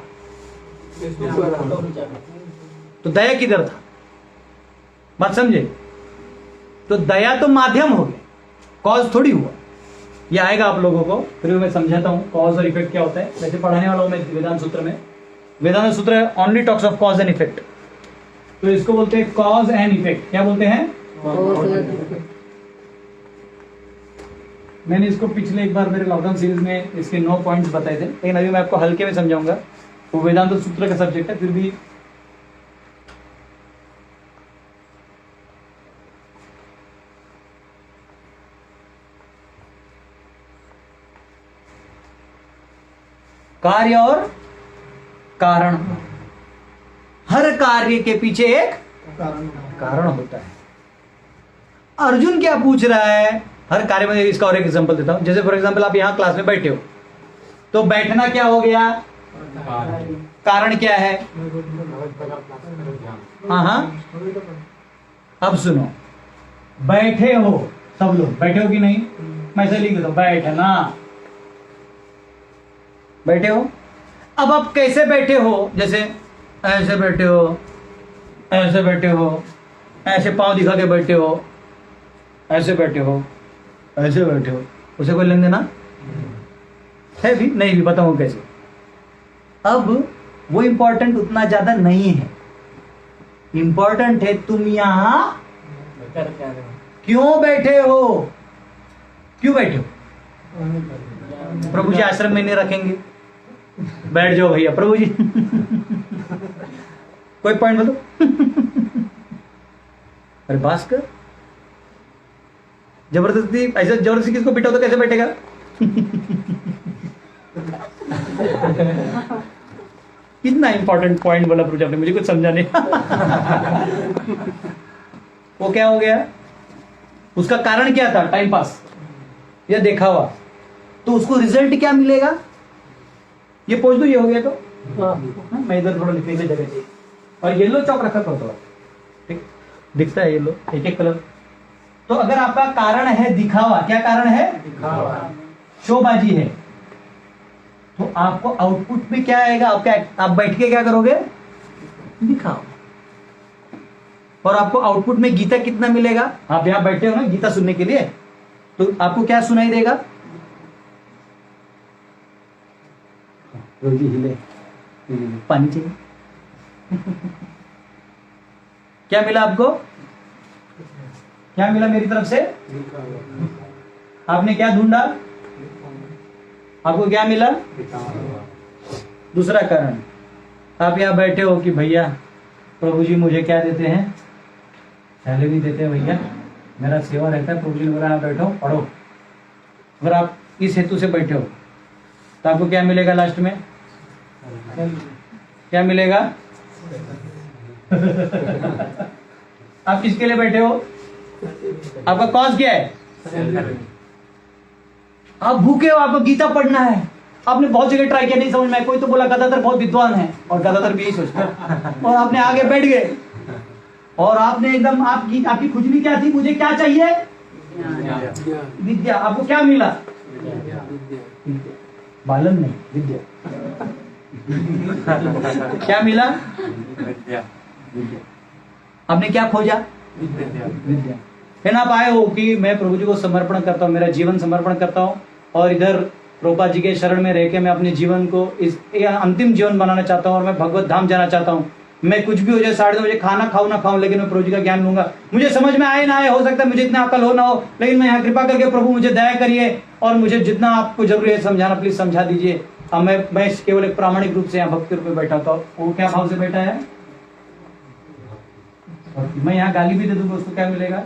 तो दया किधर था, बात समझे। तो दया तो माध्यम हो गया, कॉज थोड़ी हुआ। ये आएगा आप लोगों को, फिर मैं समझाता हूं कॉज और इफेक्ट क्या होता है। वैसे पढ़ाने वाला हूं मैं वेदांत सूत्र में, वेदांत सूत्र only talks of cause and effect, तो इसको बोलते हैं कॉज एंड इफेक्ट। क्या बोलते हैं, मैंने इसको पिछले एक बार मेरे लॉकडाउन सीरीज में इसके 9 पॉइंट्स बताए थे, लेकिन अभी मैं आपको हल्के में समझाऊंगा। वो वेदांत सूत्र का सब्जेक्ट है, फिर भी कार्य और कारण, हर कार्य के पीछे एक कारण होता है। अर्जुन क्या पूछ रहा है, हर कार्य में, इसका और एक एग्जांपल देता हूं। जैसे फॉर एग्जांपल आप यहां क्लास में बैठे हो, तो बैठना क्या हो गया, कारण क्या है, हाँ। अब सुनो, बैठे हो सब लोग, बैठे हो कि नहीं, मैं ऐसे लिख देता हूं, बैठना, बैठे हो। अब आप कैसे बैठे हो, जैसे ऐसे बैठे हो, ऐसे बैठे हो, ऐसे पांव दिखा के बैठे हो, ऐसे बैठे हो, ऐसे बैठे हो, उसे कोई लेन देना है भी नहीं, भी बताऊं कैसे। अब वो इंपॉर्टेंट उतना ज्यादा नहीं है, इंपॉर्टेंट है तुम यहां क्यों बैठे हो, क्यों बैठे हो। प्रभु जी आश्रम में नहीं रखेंगे, बैठ जाओ भैया प्रभु जी। कोई पॉइंट बोलो। अरे भास्कर, जबरदस्ती ऐसे जबरदस्ती किसको बिठाओ तो कैसे बैठेगा? कितना इंपॉर्टेंट पॉइंट बोला प्रभु जी आपने, मुझे कुछ समझा नहीं। वो क्या हो गया? उसका कारण क्या था? टाइम पास या देखा हुआ। तो उसको रिजल्ट क्या मिलेगा? ये पूछ दो, ये हो गया तो हाँ, मैं इधर थोड़ा लिखने की जगह चाहिए। और येलो चौक रखा कर दो, ठीक दिखता है येलो, एक एक कलर। तो अगर आपका कारण है दिखावा, क्या कारण है? दिखावा, शोबाजी है, तो आपको आउटपुट में क्या आएगा? आप बैठ के क्या करोगे? दिखाओ। और आपको आउटपुट में गीता कितना मिलेगा? आप यहां बैठे हो ना गीता सुनने के लिए, तो आपको क्या सुनाई देगा? रोजी हिले, पानी चाहिए। क्या मिला आपको? क्या मिला मेरी तरफ से? आपने क्या ढूंढा? आपको क्या मिला? दूसरा कारण, आप यहाँ बैठे हो कि भैया प्रभु जी मुझे क्या देते हैं? पहले भी देते हैं भैया, मेरा सेवा रहता है। प्रभु जी ने बोला आप बैठो पढ़ो। अगर आप इस हेतु से बैठे हो तो आपको क्या मिलेगा लास्ट में? क्या मिलेगा? आप किसके लिए बैठे हो? आपका कॉज क्या है? आप भूखे हो, आपको गीता पढ़ना है। आपने बहुत जगह ट्राई किया, नहीं समझ में। कोई तो बोला गदाधर बहुत विद्वान है, और गदाधर भी यही सोचता है। और आपने आगे बैठ गए और आपने एकदम आपकी खुजली क्या थी? मुझे क्या चाहिए? विद्या। आपको क्या मिला? बालन नहीं, विद्या। क्या मिला? विद्या। आपने क्या खोजा? विद्या। फिर आप आए हो कि मैं प्रभु जी को समर्पण करता हूँ, मेरा जीवन समर्पण करता हूँ, और इधर प्रभुपाद जी के शरण में रह के मैं अपने जीवन को इस अंतिम जीवन बनाना चाहता हूँ, और मैं भगवत धाम जाना चाहता हूँ। मैं कुछ भी हो जाए, 2:30 बजे खाना खाऊं ना खाऊं, लेकिन मैं प्रभु जी का ज्ञान लूंगा। मुझे समझ में आए ना आए, हो सकता है मुझे इतना अकल हो ना हो, लेकिन मैं यहाँ कृपा करके प्रभु मुझे दया करिए, और मुझे जितना आपको जरूरी है समझाना प्लीज समझा दीजिए। अब मैं केवल एक प्रामाणिक रूप से यहाँ भक्ति रूप में बैठा था। वो क्या भाव से बैठा है? मैं यहाँ गाली भी दे दूंगा, उसको क्या मिलेगा?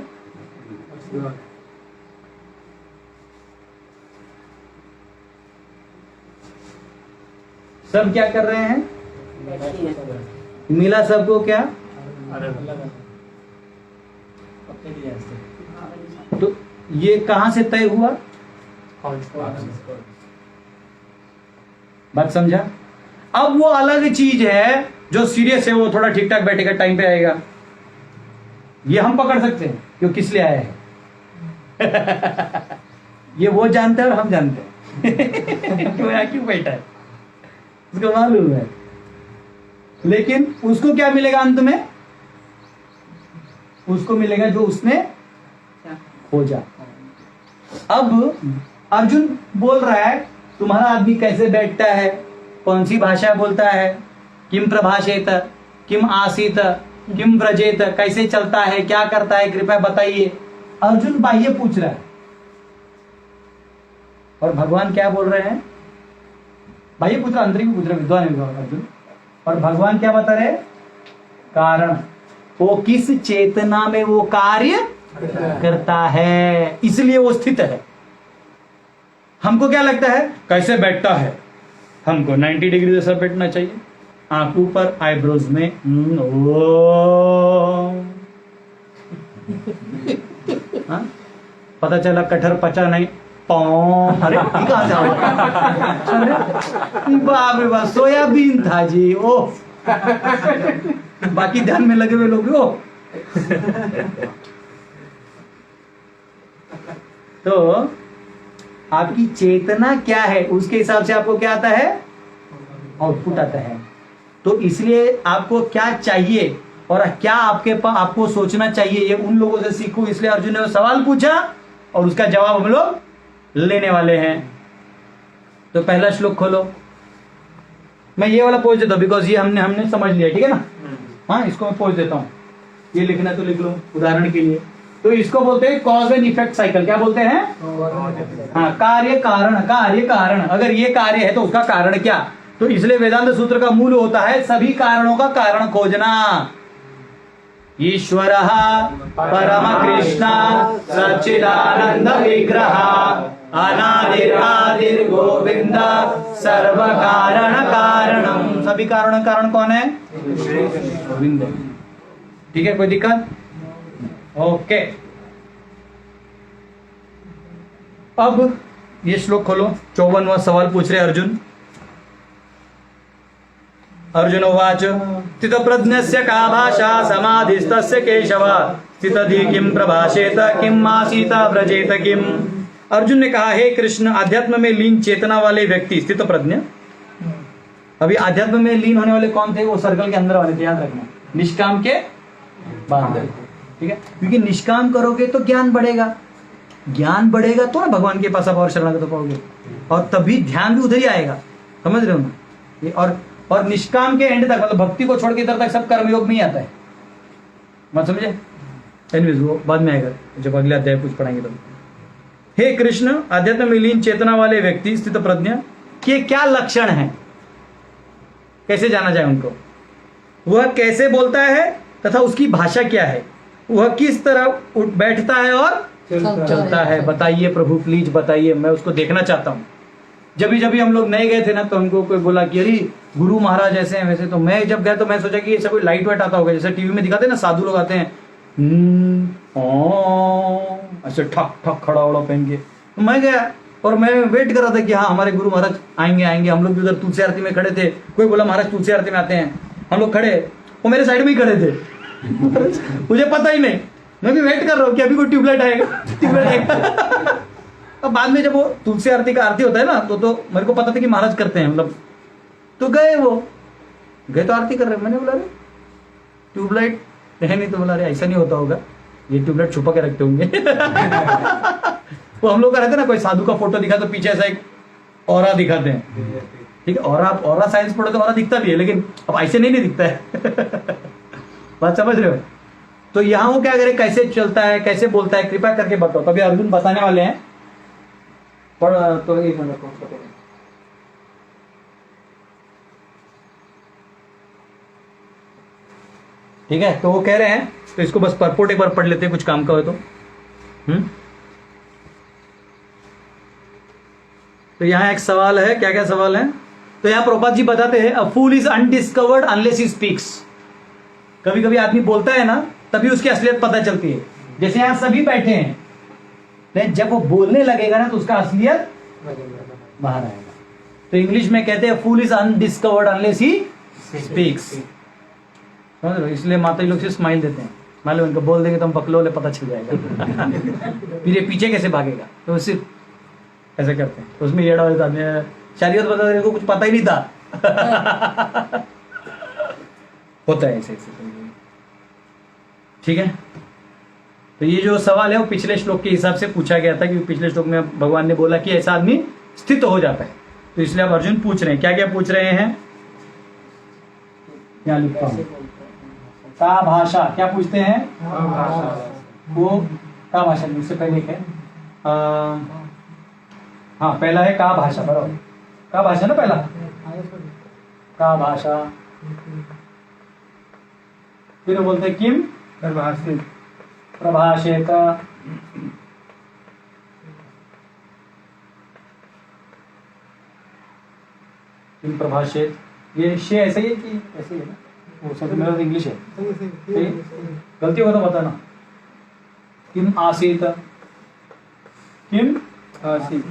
सब क्या कर रहे हैं? मिला सबको क्या? तो ये कहां से तय हुआ? बात समझा? अब वो अलग चीज है जो सीरियस है, वो थोड़ा ठीक ठाक बैठेगा, टाइम पे आएगा। ये हम पकड़ सकते हैं कि वो किस लिए आया है। ये वो जानते हैं और हम जानते हैं क्यों यहाँ क्यों बैठा है, उसको मालूम है। लेकिन उसको क्या मिलेगा अंत में? उसको मिलेगा जो उसने खोजा। अब अर्जुन बोल रहा है तुम्हारा आदमी कैसे बैठता है, कौन सी भाषा बोलता है, किम प्रभाषेत, किम आसीत, किम व्रजेत, कैसे चलता है, क्या करता है, कृपया बताइए। अर्जुन बाह्य पूछ रहा है, और भगवान क्या बोल रहे हैं? बाह्य पूछ रहा, आंतरिक पूछ रहा, विद्वान है अर्जुन। और भगवान क्या बता रहे? कारण। वो किस चेतना में वो कार्य करता है, इसलिए वो स्थित है। हमको क्या लगता है कैसे बैठता है? हमको 90 डिग्री जैसा बैठना चाहिए, आंखों पर, आईब्रोज में हाँ? पता चला कटहर पचा नहीं, अरे कहाँ जाओ? अरे बाप रे बाप, सोयाबीन था जी। ओ बाकी ध्यान में लगे हुए लोग हो। तो आपकी चेतना क्या है, उसके हिसाब से आपको क्या आता है? आउटपुट आता है। तो इसलिए आपको क्या चाहिए और क्या आपको सोचना चाहिए, ये उन लोगों से सीखो। इसलिए अर्जुन ने वो सवाल पूछा और उसका जवाब हम लोग लेने वाले हैं। तो पहला श्लोक खोलो। मैं ये वाला पोज देता हूं बिकॉज ये हमने समझ लिया, ठीक है ना? हाँ, इसको मैं पोज देता हूं, ये लिखना तो लिख लो उदाहरण के लिए। तो इसको बोलते हैं कॉज एंड इफेक्ट साइकिल। क्या बोलते हैं? हाँ, कार्य कारण, कार्य कारण। अगर ये कार्य है तो उसका कारण क्या? तो इसलिए वेदांत सूत्र का मूल होता है सभी कारणों का कारण खोजना। ईश्वर परम कृष्ण सच्चिदानंद विग्रह अनादिर गोविंद सर्व कारण कारणम। सभी कारण कारण कौन है? गोविंद। ठीक है, कोई दिक्कत? ओके, अब ये श्लोक खोलो। 54वां सवाल पूछ रहे अर्जुन। अर्जुन उवाच स्थितप्रज्ञस्य का भाषा समाधिस्तस्य केशव स्थितधि किम प्रभाषेत किम आसीत व्रजेत किम। अर्जुन ने कहा, हे कृष्ण, अध्यात्म में लीन चेतना वाले व्यक्ति स्थित प्रज्ञ। अभी अध्यात्म में लीन होने वाले कौन थे? वो सर्कल के अंदर वाले थे, याद रखना। निष्काम के बाहर, ठीक है, क्योंकि निष्काम करोगे तो ज्ञान बढ़ेगा, ज्ञान बढ़ेगा तो ना भगवान के पास आप और शरणागत पाओगे, और तभी ध्यान भी उधर ही आएगा। समझ रहे हो ना? ये और निष्काम के एंड तक, मतलब भक्ति को छोड़ के इधर तक सब कर्मयोग में ही आता है। मत समझे? एनीवेज वो बाद में आएगा जब अगले अध्याय कुछ पढ़ाएंगे तो। हे कृष्ण, अध्यात्म में लीन चेतना वाले व्यक्ति स्थित प्रज्ञ के क्या लक्षण हैं? कैसे जाना जाए उनको? वह कैसे बोलता है तथा उसकी भाषा क्या है? वह किस तरह उठ बैठता है और चलता है? बताइए प्रभु, प्लीज बताइए, मैं उसको देखना चाहता हूँ। जब हम लोग नए गए थे ना, तो हमको कोई बोला कि अरे गुरु महाराज ऐसे हैं वैसे। तो मैं जब गया तो मैं सोचा कि ऐसा कोई लाइट वेट आता होगा, जैसे टीवी में दिखाते हैं ना, साधु लोग आते हैं ऐसे ठक ठक खड़ा वड़ा पहन के। तो मैं गया और मैं वेट कर रहा था कि हाँ हमारे गुरु महाराज आएंगे आएंगे। हम लोग भी उधर तुलसी आरती में खड़े थे। कोई बोला महाराज तुलसी आरती में आते हैं, हम लोग खड़े, वो मेरे साइड में ही खड़े थे। मुझे पता ही नहीं, मैं भी वेट कर रहा हूँ कि अभी कोई ट्यूबलाइट आएगा। अब बाद में जब वो तुलसी आरती का आरती होता है ना, तो मेरे को पता था कि महाराज करते हैं, मतलब तो गए, वो गए तो आरती कर रहे। मैंने बोला अरे ट्यूबलाइट है नहीं, तो बोला अरे ऐसा नहीं होता होगा, ये ट्यूबलाइट छुपा के रखते होंगे। वो हम लोग का रहता है ना, कोई साधु का फोटो दिखा तो पीछे ऐसा एक ऑरा दिखाते हैं, ठीक है। ऑरा साइंस पढ़ो तो ऑरा दिखता भी है, लेकिन अब ऐसे नहीं दिखता है। बात समझ रहे हो? तो यहाँ वो क्या करे, कैसे चलता है, कैसे बोलता है, कृपया करके बताओ। तभी अर्जुन बताने वाले हैं। पढ़ तो एक मिनट को, ठीक है। तो वो कह रहे हैं, तो इसको बस परपोर्ट एक बार पढ़ लेते हैं, कुछ काम का हो तो। तो यहाँ एक सवाल है, क्या क्या सवाल है? तो यहाँ प्रभुपाद जी बताते हैं, a fool is undiscovered unless he speaks. कभी कभी आदमी बोलता है ना, तभी उसकी असलियत पता चलती है। जैसे यहाँ सभी बैठे हैं, लेकिन जब वो बोलने लगेगा ना, तो उसका असलियत बाहर आएगा। तो इंग्लिश में कहते हैं fool is undiscovered unless he speaks. समझ लो, इसलिए माता लोग से स्माइल देते हैं। मान लो इनको बोल देंगे तो हम बकलोले पता चल जाएगा। फिर ये पीछे कैसे भागेगा? तो सिर्फ ऐसे करते हैं। तो उसमें येड़ा होता है, शरीयत बता देने को कुछ पता ही नहीं था। होता है ऐसे ऐसे, ठीक है। तो ये जो सवाल है वो पिछले श्लोक के हिसाब से पूछा गया था, क्योंकि पिछले श्लोक में भगवान ने बोला कि ऐसा आदमी स्थित हो जाता है। तो इसलिए अब अर्जुन पूछ रहे हैं, क्या क्या पूछ रहे हैं? क्या लिखता हूं, का भाषा क्या पूछते हैं? वो का भाषा, उससे पहले क्या? हाँ, पहला है का भाषा, बराबर, का भाषा ना पहला, का भाषा। फिर बोलते हैं किम प्रभाषित, प्रभाषित। किम प्रभाषित, ये शे ऐसे ही है कि ऐसे ही है ना? वो सब मेरा इंग्लिश है, गलती होगा तो बताना। किम आसीत, किम आसीत,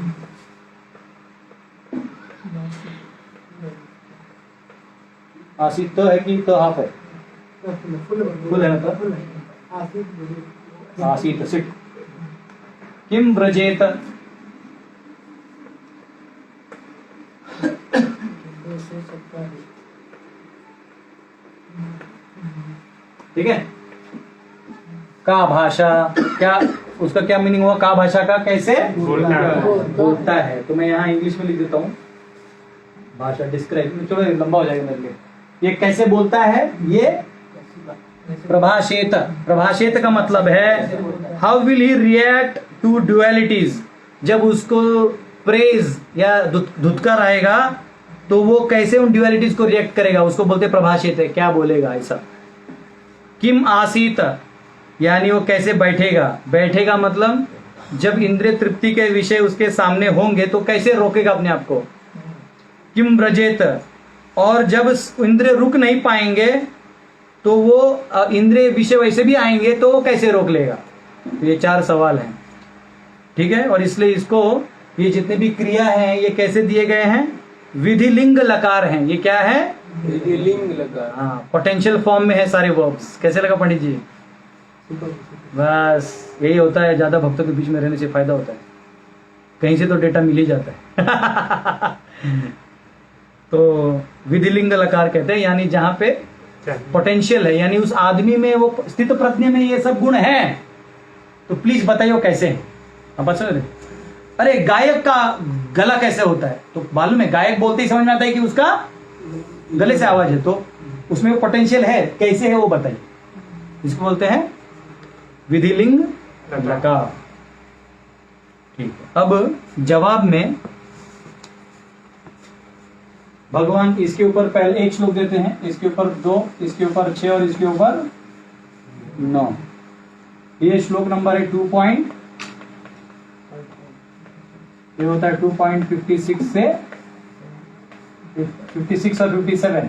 आसीत तो है कि तो हाफ है? फुल है ना? तो आसीत सिट। किम व्रजेत, ठीक है। का भाषा, क्या उसका क्या मीनिंग हुआ? का भाषा का कैसे बोलता है। तो मैं यहाँ इंग्लिश में लिख देता हूँ, भाषा डिस्क्राइब, चलो लंबा हो जाएगा मेरे लिए। ये कैसे बोलता है? ये प्रभाषेत। प्रभाषेत का मतलब है how will he react to dualities. जब उसको प्रेज या धुतकार आएगा, तो वो कैसे उन ड्युअलिटीज को रिएक्ट करेगा, उसको बोलते प्रभाषित है, क्या बोलेगा ऐसा। किम आसीत, यानी वो कैसे बैठेगा, बैठेगा मतलब जब इंद्रिय तृप्ति के विषय उसके सामने होंगे तो कैसे रोकेगा अपने आप को। किम व्रजेत, और जब इंद्रिय रुक नहीं पाएंगे तो वो इंद्रिय विषय वैसे भी आएंगे तो वो कैसे रोक लेगा। तो ये 4 सवाल हैं, ठीक है। और इसलिए इसको, ये जितने भी क्रिया हैं ये कैसे दिए गए हैं, विधिलिंग लकार हैं। ये क्या है, विधिलिंग लगा। हाँ, पोटेंशियल फॉर्म में है सारे वर्ब्स। कैसे लगा पंडित जी? बस यही होता है, ज्यादा भक्तों के बीच में रहने से फायदा होता है, कहीं से तो डेटा मिल ही जाता है। तो विधिलिंग लकार कहते हैं, यानी जहां पे पोटेंशियल है, यानी उस आदमी में वो स्थित प्रज्ञ में ये सब गुण है। तो प्लीज बताइए वो कैसे हैं। अब बच्चों, अरे गायक का गला कैसे होता है, तो मालूम है, गायक बोलते ही समझ में आता है कि उसका गले से आवाज है, तो उसमें वो पोटेंशियल है, कैसे है वो बताइए। इसको बोलते हैं विधिलिंग लकार। ठीक है, अब जवाब में भगवान इसके ऊपर पहले 1 श्लोक देते हैं, इसके ऊपर 2, इसके ऊपर 6 और इसके ऊपर 9। ये श्लोक नंबर है 2 पॉइंट, ये होता है 2.56 से 56 और 57।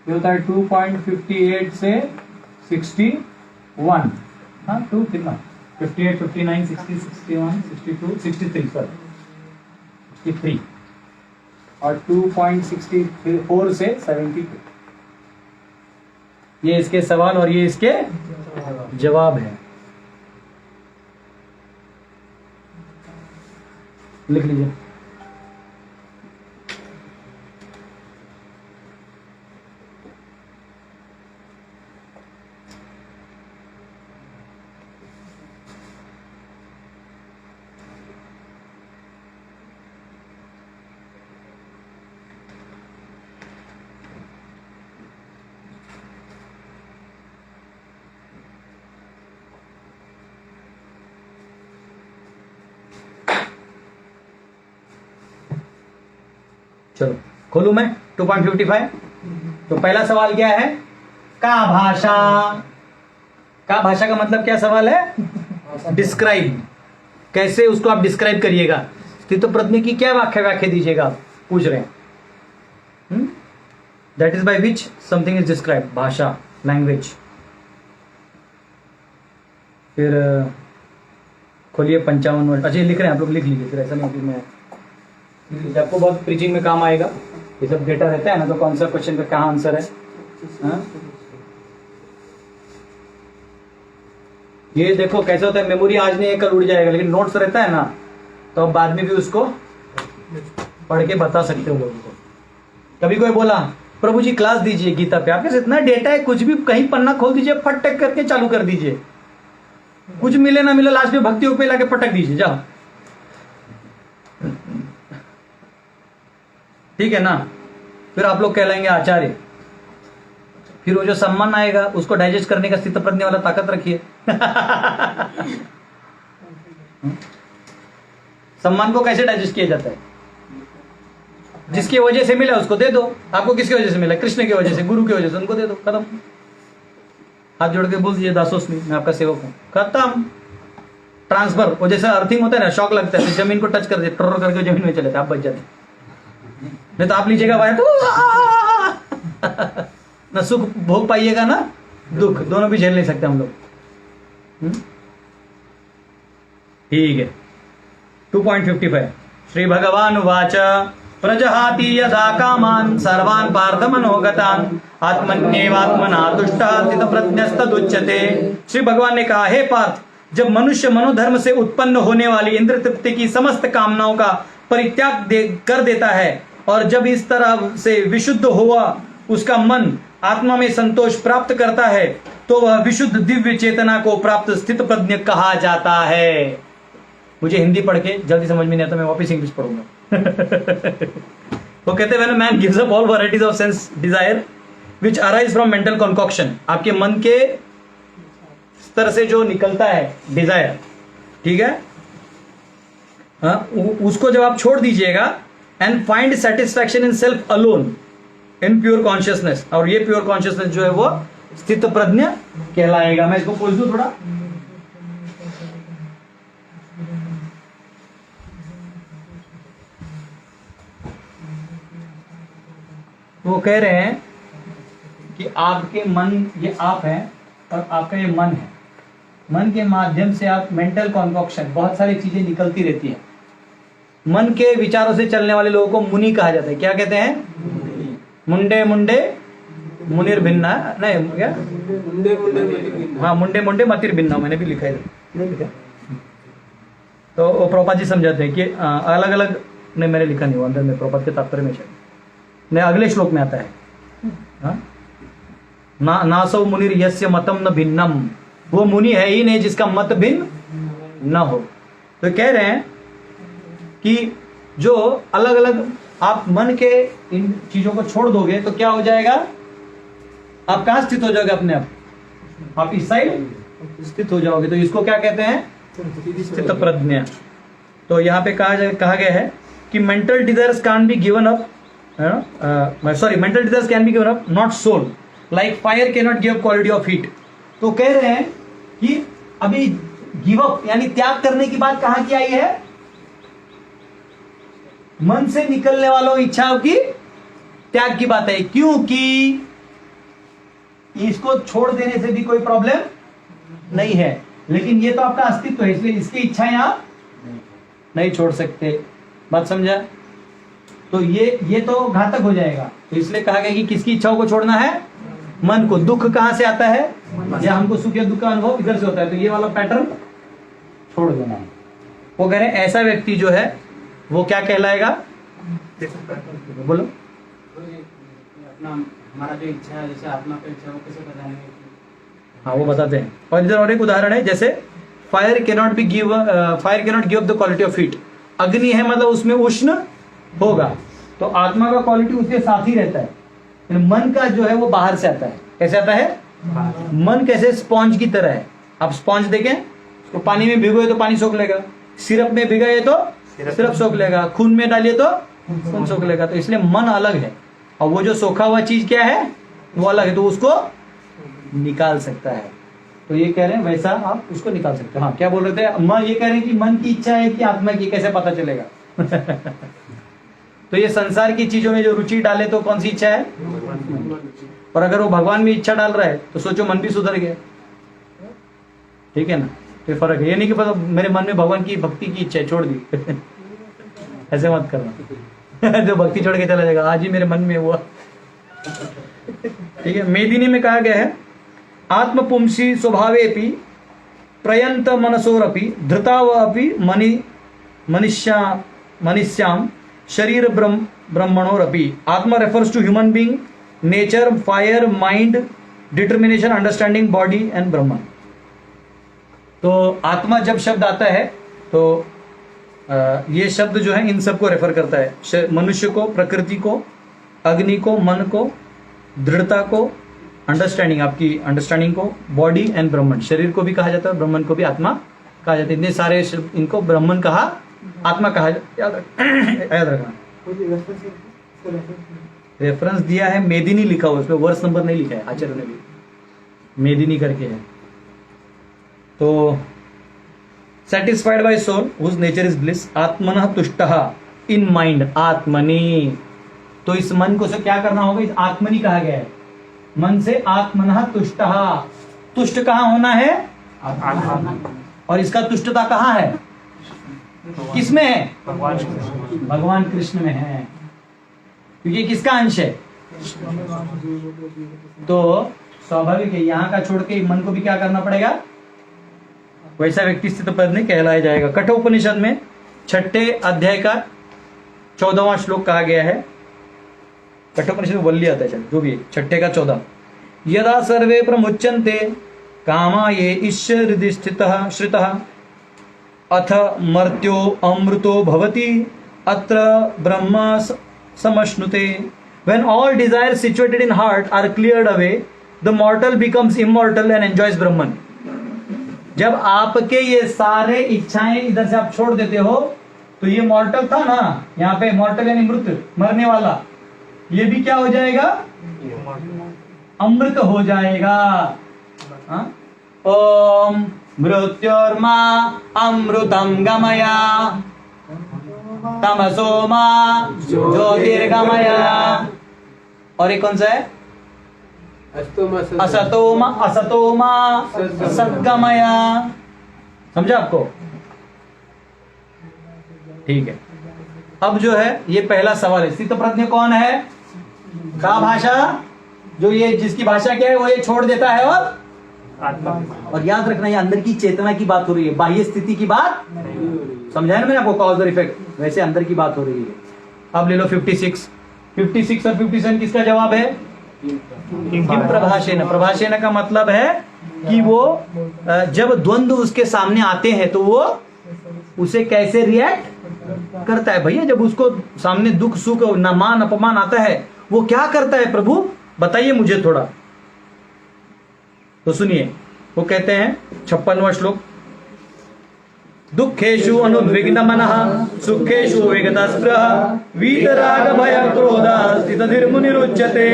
ये होता है 2.58 से 61। हाँ, 2 कितना, 58, 59, 60, 61, 62, 63, सॉरी 63, और 2.64 से 72। ये इसके सवाल और ये इसके जवाब है। लिख लीजिए। चलो खोलू मैं 2.55। तो पहला सवाल क्या है, का भाषा। का भाषा का मतलब क्या सवाल है, डिस्क्राइब, कैसे उसको आप डिस्क्राइब करिएगा। स्थित प्रज्ञ की क्या व्याख्या दीजिएगा आप, पूछ रहे हैं। That is by which something is describe, भाषा, लैंग्वेज। फिर खोलिए 55 वर्ड। अच्छा, ये लिख रहे हैं आप लोग, लिख लीजिए, फिर ऐसा नहीं कि मैं, आपको बहुत प्रीचिंग में काम आएगा। ये सब डेटा रहता है ना, तो कौन सा क्वेश्चन का कहाँ आंसर है। हाँ? ये देखो कैसे होता है, मेमोरी आज नहीं है कल उड़ जाएगा, लेकिन नोट्स रहता है ना, तो अब बाद में भी उसको पढ़ के बता सकते हो लोगों को। कभी कोई बोला प्रभु जी क्लास दीजिए गीता पे, आपके इतना डेटा है, कुछ भी कहीं पन्ना खोल दीजिए, फट टक करके चालू कर दीजिए, कुछ मिले ना मिले लास्ट में भक्ति पे लाके पटक दीजिए, जाओ। ठीक है ना। फिर आप लोग कहलाएंगे आचार्य, फिर वो जो सम्मान आएगा उसको डाइजेस्ट करने का स्थित प्रज्ञ वाला ताकत रखिए। सम्मान को कैसे डाइजेस्ट किया जाता है, जिसकी वजह से मिला उसको दे दो। आपको किसकी वजह से मिला, कृष्ण की वजह से, गुरु की वजह से, उनको दे दो, खत्म। हाथ जोड़ के बोल दीजिए दासोस्मी, मैं आपका सेवक हूं, खत्म। ट्रांसफर, वो जैसे अर्थिंग होता है ना, शॉक लगता है, जमीन को टच कर दे, टर्र करके जमीन में चले जाते, आप बच जाते। नहीं तो आप लीजिएगा वायर तो ना सुख भोग पाइएगा ना दुख, दोनों भी झेल नहीं सकते हम लोग। ठीक है। 2.55 श्री भगवान वाच प्रजहाति यदा कामान सर्वान् पार्थ मनोगतान् आत्मन्येवात्मना तुष्टः स्थित प्रज्ञस्तदुच्यते। श्री भगवान ने कहा, हे पार्थ, जब मनुष्य मनोधर्म से उत्पन्न होने वाली इंद्र तृप्ति की समस्त कामनाओं का परित्याग कर देता है और जब इस तरह से विशुद्ध हुआ उसका मन आत्मा में संतोष प्राप्त करता है, तो वह विशुद्ध दिव्य चेतना को प्राप्त स्थित प्रज्ञ कहा जाता है। मुझे हिंदी पढ़ के जल्दी समझ में नहीं आता, मैं वापस इंग्लिश पढ़ूंगा। वो कहते हैं, man gives up all varieties of sense desire which arise from mental concoction. आपके मन के स्तर से जो निकलता है डिजायर, ठीक है, हाँ, उसको जब आप छोड़ दीजिएगा and find satisfaction in self alone in pure consciousness. और ये प्योर कॉन्शियसनेस जो है वो स्थित प्रज्ञ कहलाएगा। मैं इसको पूछ दूं थोड़ा, वो कह रहे हैं कि आपके मन, ये आप हैं और आपका ये मन है, मन के माध्यम से आप मेंटल कॉन्कॉक्शन, बहुत सारी चीजें निकलती रहती है। मन के विचारों से चलने वाले लोगों को मुनि कहा जाता है। क्या कहते हैं? मुंडे मुंडे मुनिर भिन्ना, नहीं क्या, मुंडे मुंडे मुंडे हाँ मुंडे मुंडे मतिर भिन्ना, मैंने भी लिखा है, नहीं लिखा। तो वो प्रभुपाद जी समझाते हैं कि अलग अलग, नहीं मैंने लिखा नहीं, वो अंदर में प्रभुपाद के तात्पर्य में शायद नहीं, अगले श्लोक में आता है, हाँ? ना नासौ मुनिर यस्य मतम न भिन्नम, वो मुनि है ही नहीं जिसका मत भिन्न न हो। तो कह रहे हैं कि जो अलग अलग आप मन के इन चीजों को छोड़ दोगे तो क्या हो जाएगा? आप कहां स्थित हो जाओगे? अपने आप इस साइड स्थित हो जाओगे। तो इसको क्या कहते हैं? स्थित प्रज्ञा। तो यहाँ पे कहा गया है कि mental desires can be given up, sorry, mental desires can be given up, not soul, like fire can not give quality of heat. तो कह रहे हैं कि अभी गिव अप यानी त्याग करने की बात कहां की आई है? मन से निकलने वालों इच्छाओं की त्याग की बात है, क्योंकि इसको छोड़ देने से भी कोई प्रॉब्लम नहीं है, लेकिन ये तो आपका अस्तित्व है, इसलिए इसकी इच्छाएं आप नहीं छोड़ सकते। बात समझा? तो ये तो घातक हो जाएगा। तो इसलिए कहा गया कि किसकी इच्छाओं को छोड़ना है? मन को। दुख कहां से आता है? या हमको सुख या दुख का अनुभव इधर से होता है, तो ये वाला पैटर्न छोड़ देना है। वो कह रहे हैं ऐसा व्यक्ति जो है वो क्या कहलाएगा? बोलो। अपना हमारा जो इच्छा है, जैसे आत्मा का इच्छा, वो कैसे बताएंगे? हाँ वो बताते हैं। और इधर और एक उदाहरण है, जैसे fire cannot give the quality of heat. अग्नि है मतलब उसमें उष्ण होगा, तो आत्मा का क्वालिटी उसके साथ ही रहता है। मन का जो है वो बाहर से आता है। कैसे आता है? मन कैसे? स्पॉन्ज की तरह है। आप स्पॉन्ज देखें, तो पानी में भिगोए तो पानी सोख लेगा, सिरप में भिगाए तो सिरप सोख लेगा, खून में डालिए तो खून सोख लेगा। तो इसलिए मन अलग है और वो जो सोखा हुआ चीज क्या है वो अलग है, तो उसको निकाल सकता है। तो ये कह रहे हैं वैसा आप उसको निकाल सकते हो। हाँ क्या बोल रहे थे? मन, ये कह रहे हैं कि मन की इच्छा है कि आत्मा की, कैसे पता चलेगा? तो ये संसार की चीजों में जो रुचि डाले तो कौन सी इच्छा है? और अगर वो भगवान में इच्छा डाल रहा है तो सोचो मन भी सुधर गया। ठीक है ना? तो फर्क है। ये नहीं कि पता मेरे मन में भगवान की भक्ति की इच्छा है, छोड़ दी। ऐसे मत करना। जो भक्ति छोड़ के चला जाएगा, आज ही मेरे मन में हुआ। ठीक है। मेदिनी में कहा गया है आत्मपुंसी स्वभावेपि प्रयंत मनसोरपि धृतावपि मनुष्याम शरीर ब्रह्मणोरपि। आत्मा refers to human being, nature, fire, mind, determination, understanding, body and Brahman. तो आत्मा जब शब्द आता है तो ये शब्द जो है इन सबको रेफर करता है, मनुष्य को, प्रकृति को, अग्नि को, मन को, दृढ़ता को, अंडरस्टैंडिंग, आपकी अंडरस्टैंडिंग को, बॉडी एंड ब्रह्मन। शरीर को भी कहा जाता है, ब्रह्मन को भी आत्मा कहा जाता है। इतने सारे शब्द, इनको ब्रह्मन कहा, आत्मा कहा, याद रखना। रेफरेंस दिया है, मेदिनी लिखा हुआ, उसमें वर्ष नंबर नहीं लिखा है, आचार्य ने भी मेदिनी करके है। तो satisfied by soul whose nature is bliss, आत्मनः तुष्टः इन माइंड आत्मनि। तो इस मन को से क्या करना होगा? इस आत्मनि कहा गया है, मन से आत्मनः तुष्टः। तुष्ट कहाँ होना है? और इसका तुष्टता कहाँ है? किसमें है? भगवान कृष्ण में है, क्योंकि किसका अंश है? तो स्वाभाविक है यहाँ का छोड़ के मन को भी क्या करना पड़ेगा? वैसा व्यक्ति स्थित पद में कहलाया जाएगा। कठोपनिषद में 6ठे अध्याय का 14वां श्लोक कहा गया है। कठोपनिषद में वल्ली आता है, जो भी है, 6ठे का 14। यदा सर्वे प्रमुच्यन्ते कामा ये ईश्वर हृदि स्थितः श्रितः अथ मर्त्यो अमृतो भवति अत्र ब्रह्म समश्नुते। When all desires situated in heart are cleared away, the mortal becomes immortal and enjoys Brahman. जब आपके ये सारे इच्छाएं इधर से आप छोड़ देते हो तो ये मॉर्टल था ना, यहाँ पे मॉर्टल यानी मृत, मरने वाला, ये भी क्या हो जाएगा? अमृत हो जाएगा। हाँ? ओम मृत्युर्मा अमृतम गमया तमसो मा ज्योतिर्गमया। और एक कौन सा है? असतोमा सद्गमया। समझा आपको? ठीक है। अब जो है ये पहला सवाल है, स्थितप्रज्ञ कौन है? का भाषा, जो ये जिसकी भाषा क्या है वो ये छोड़ देता है। और याद रखना ये अंदर की चेतना की बात हो रही है, बाह्य स्थिति की बात समझाया ना मैंने आपको, कॉज और इफेक्ट, वैसे अंदर की बात हो रही है। अब ले लो 56 और 57 किसका जवाब है? किम प्रभाषेन। प्रभाषेन का मतलब है कि वो जब द्वंद्व उसके सामने आते हैं तो वो उसे कैसे रिएक्ट करता है। भैया जब उसको सामने दुख सुख न मान अपमान आता है वो क्या करता है? प्रभु बताइए मुझे थोड़ा। तो सुनिए, वो कहते हैं 56वां श्लोक, दुखेषु अनुद्विग्न मनः सुखेषु विगतस्पृहः वीतराग भय क्रोधा स्थितधीर्मुनिरुच्यते।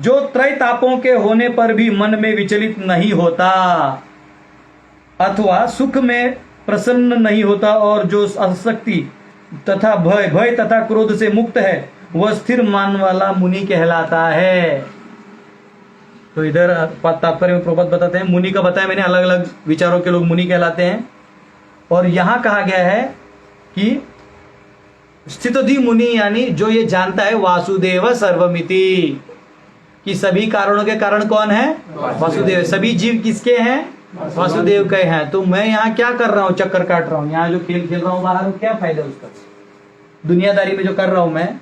जो त्रय तापों के होने पर भी मन में विचलित नहीं होता अथवा सुख में प्रसन्न नहीं होता और जो आसक्ति तथा भय तथा क्रोध से मुक्त है वह स्थिर मान वाला मुनि कहलाता है। तो इधर तात्पर्य में प्रभुपाद बताते हैं, मुनि का बताया मैंने, अलग अलग विचारों के लोग मुनि कहलाते हैं। और यहां कहा गया है कि स्थितधि मुनि यानी जो ये जानता है वासुदेव सर्वमिति, कि सभी कारणों के कारण कौन है? वासुदेव। सभी जीव किसके हैं? वासुदेव के हैं। तो मैं यहाँ क्या कर रहा हूँ? चक्कर काट रहा हूँ, यहाँ जो खेल खेल रहा हूँ बाहर, क्या फायदा उसका? दुनियादारी में जो कर रहा हूं मैं,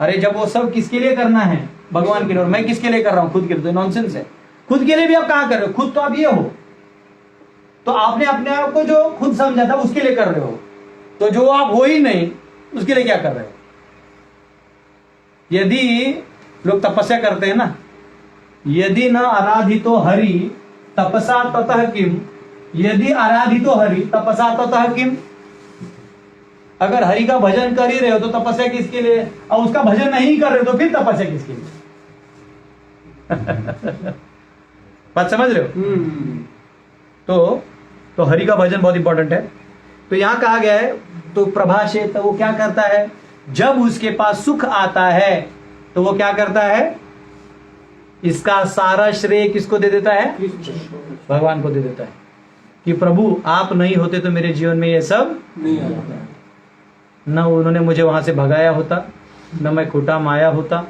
अरे जब वो सब किसके लिए करना है? भगवान के लिए। और मैं किसके लिए कर रहा हूं? खुद के लिए। तो नॉनसेंस है। खुद के लिए भी आप कहां कर रहे हो? खुद तो आप ये हो, तो आपने अपने आप को जो खुद समझा था उसके लिए कर रहे हो, तो जो आप हो ही नहीं उसके लिए क्या कर रहे हो? यदि लोग तपस्या करते हैं ना, यदि न आराधितो हरि तपसा ततः किम, यदि आराधितो हरि तपसा ततः किम। अगर हरि का भजन कर ही रहे हो तो तपस्या किसके लिए? और उसका भजन नहीं कर रहे हो तो फिर तपस्या किसके लिए? बात समझ रहे हो? तो हरि का भजन बहुत इंपॉर्टेंट है। तो यहां कहा गया है, तो प्रभाषे, तो वो क्या करता है? जब उसके पास सुख आता है तो वो क्या करता है? इसका सारा श्रेय किसको दे देता है? भगवान को दे देता है कि प्रभु आप नहीं होते तो मेरे जीवन में ये सब नहीं आता, न उन्होंने मुझे वहां से भगाया होता, न मैं खोटा माया होता,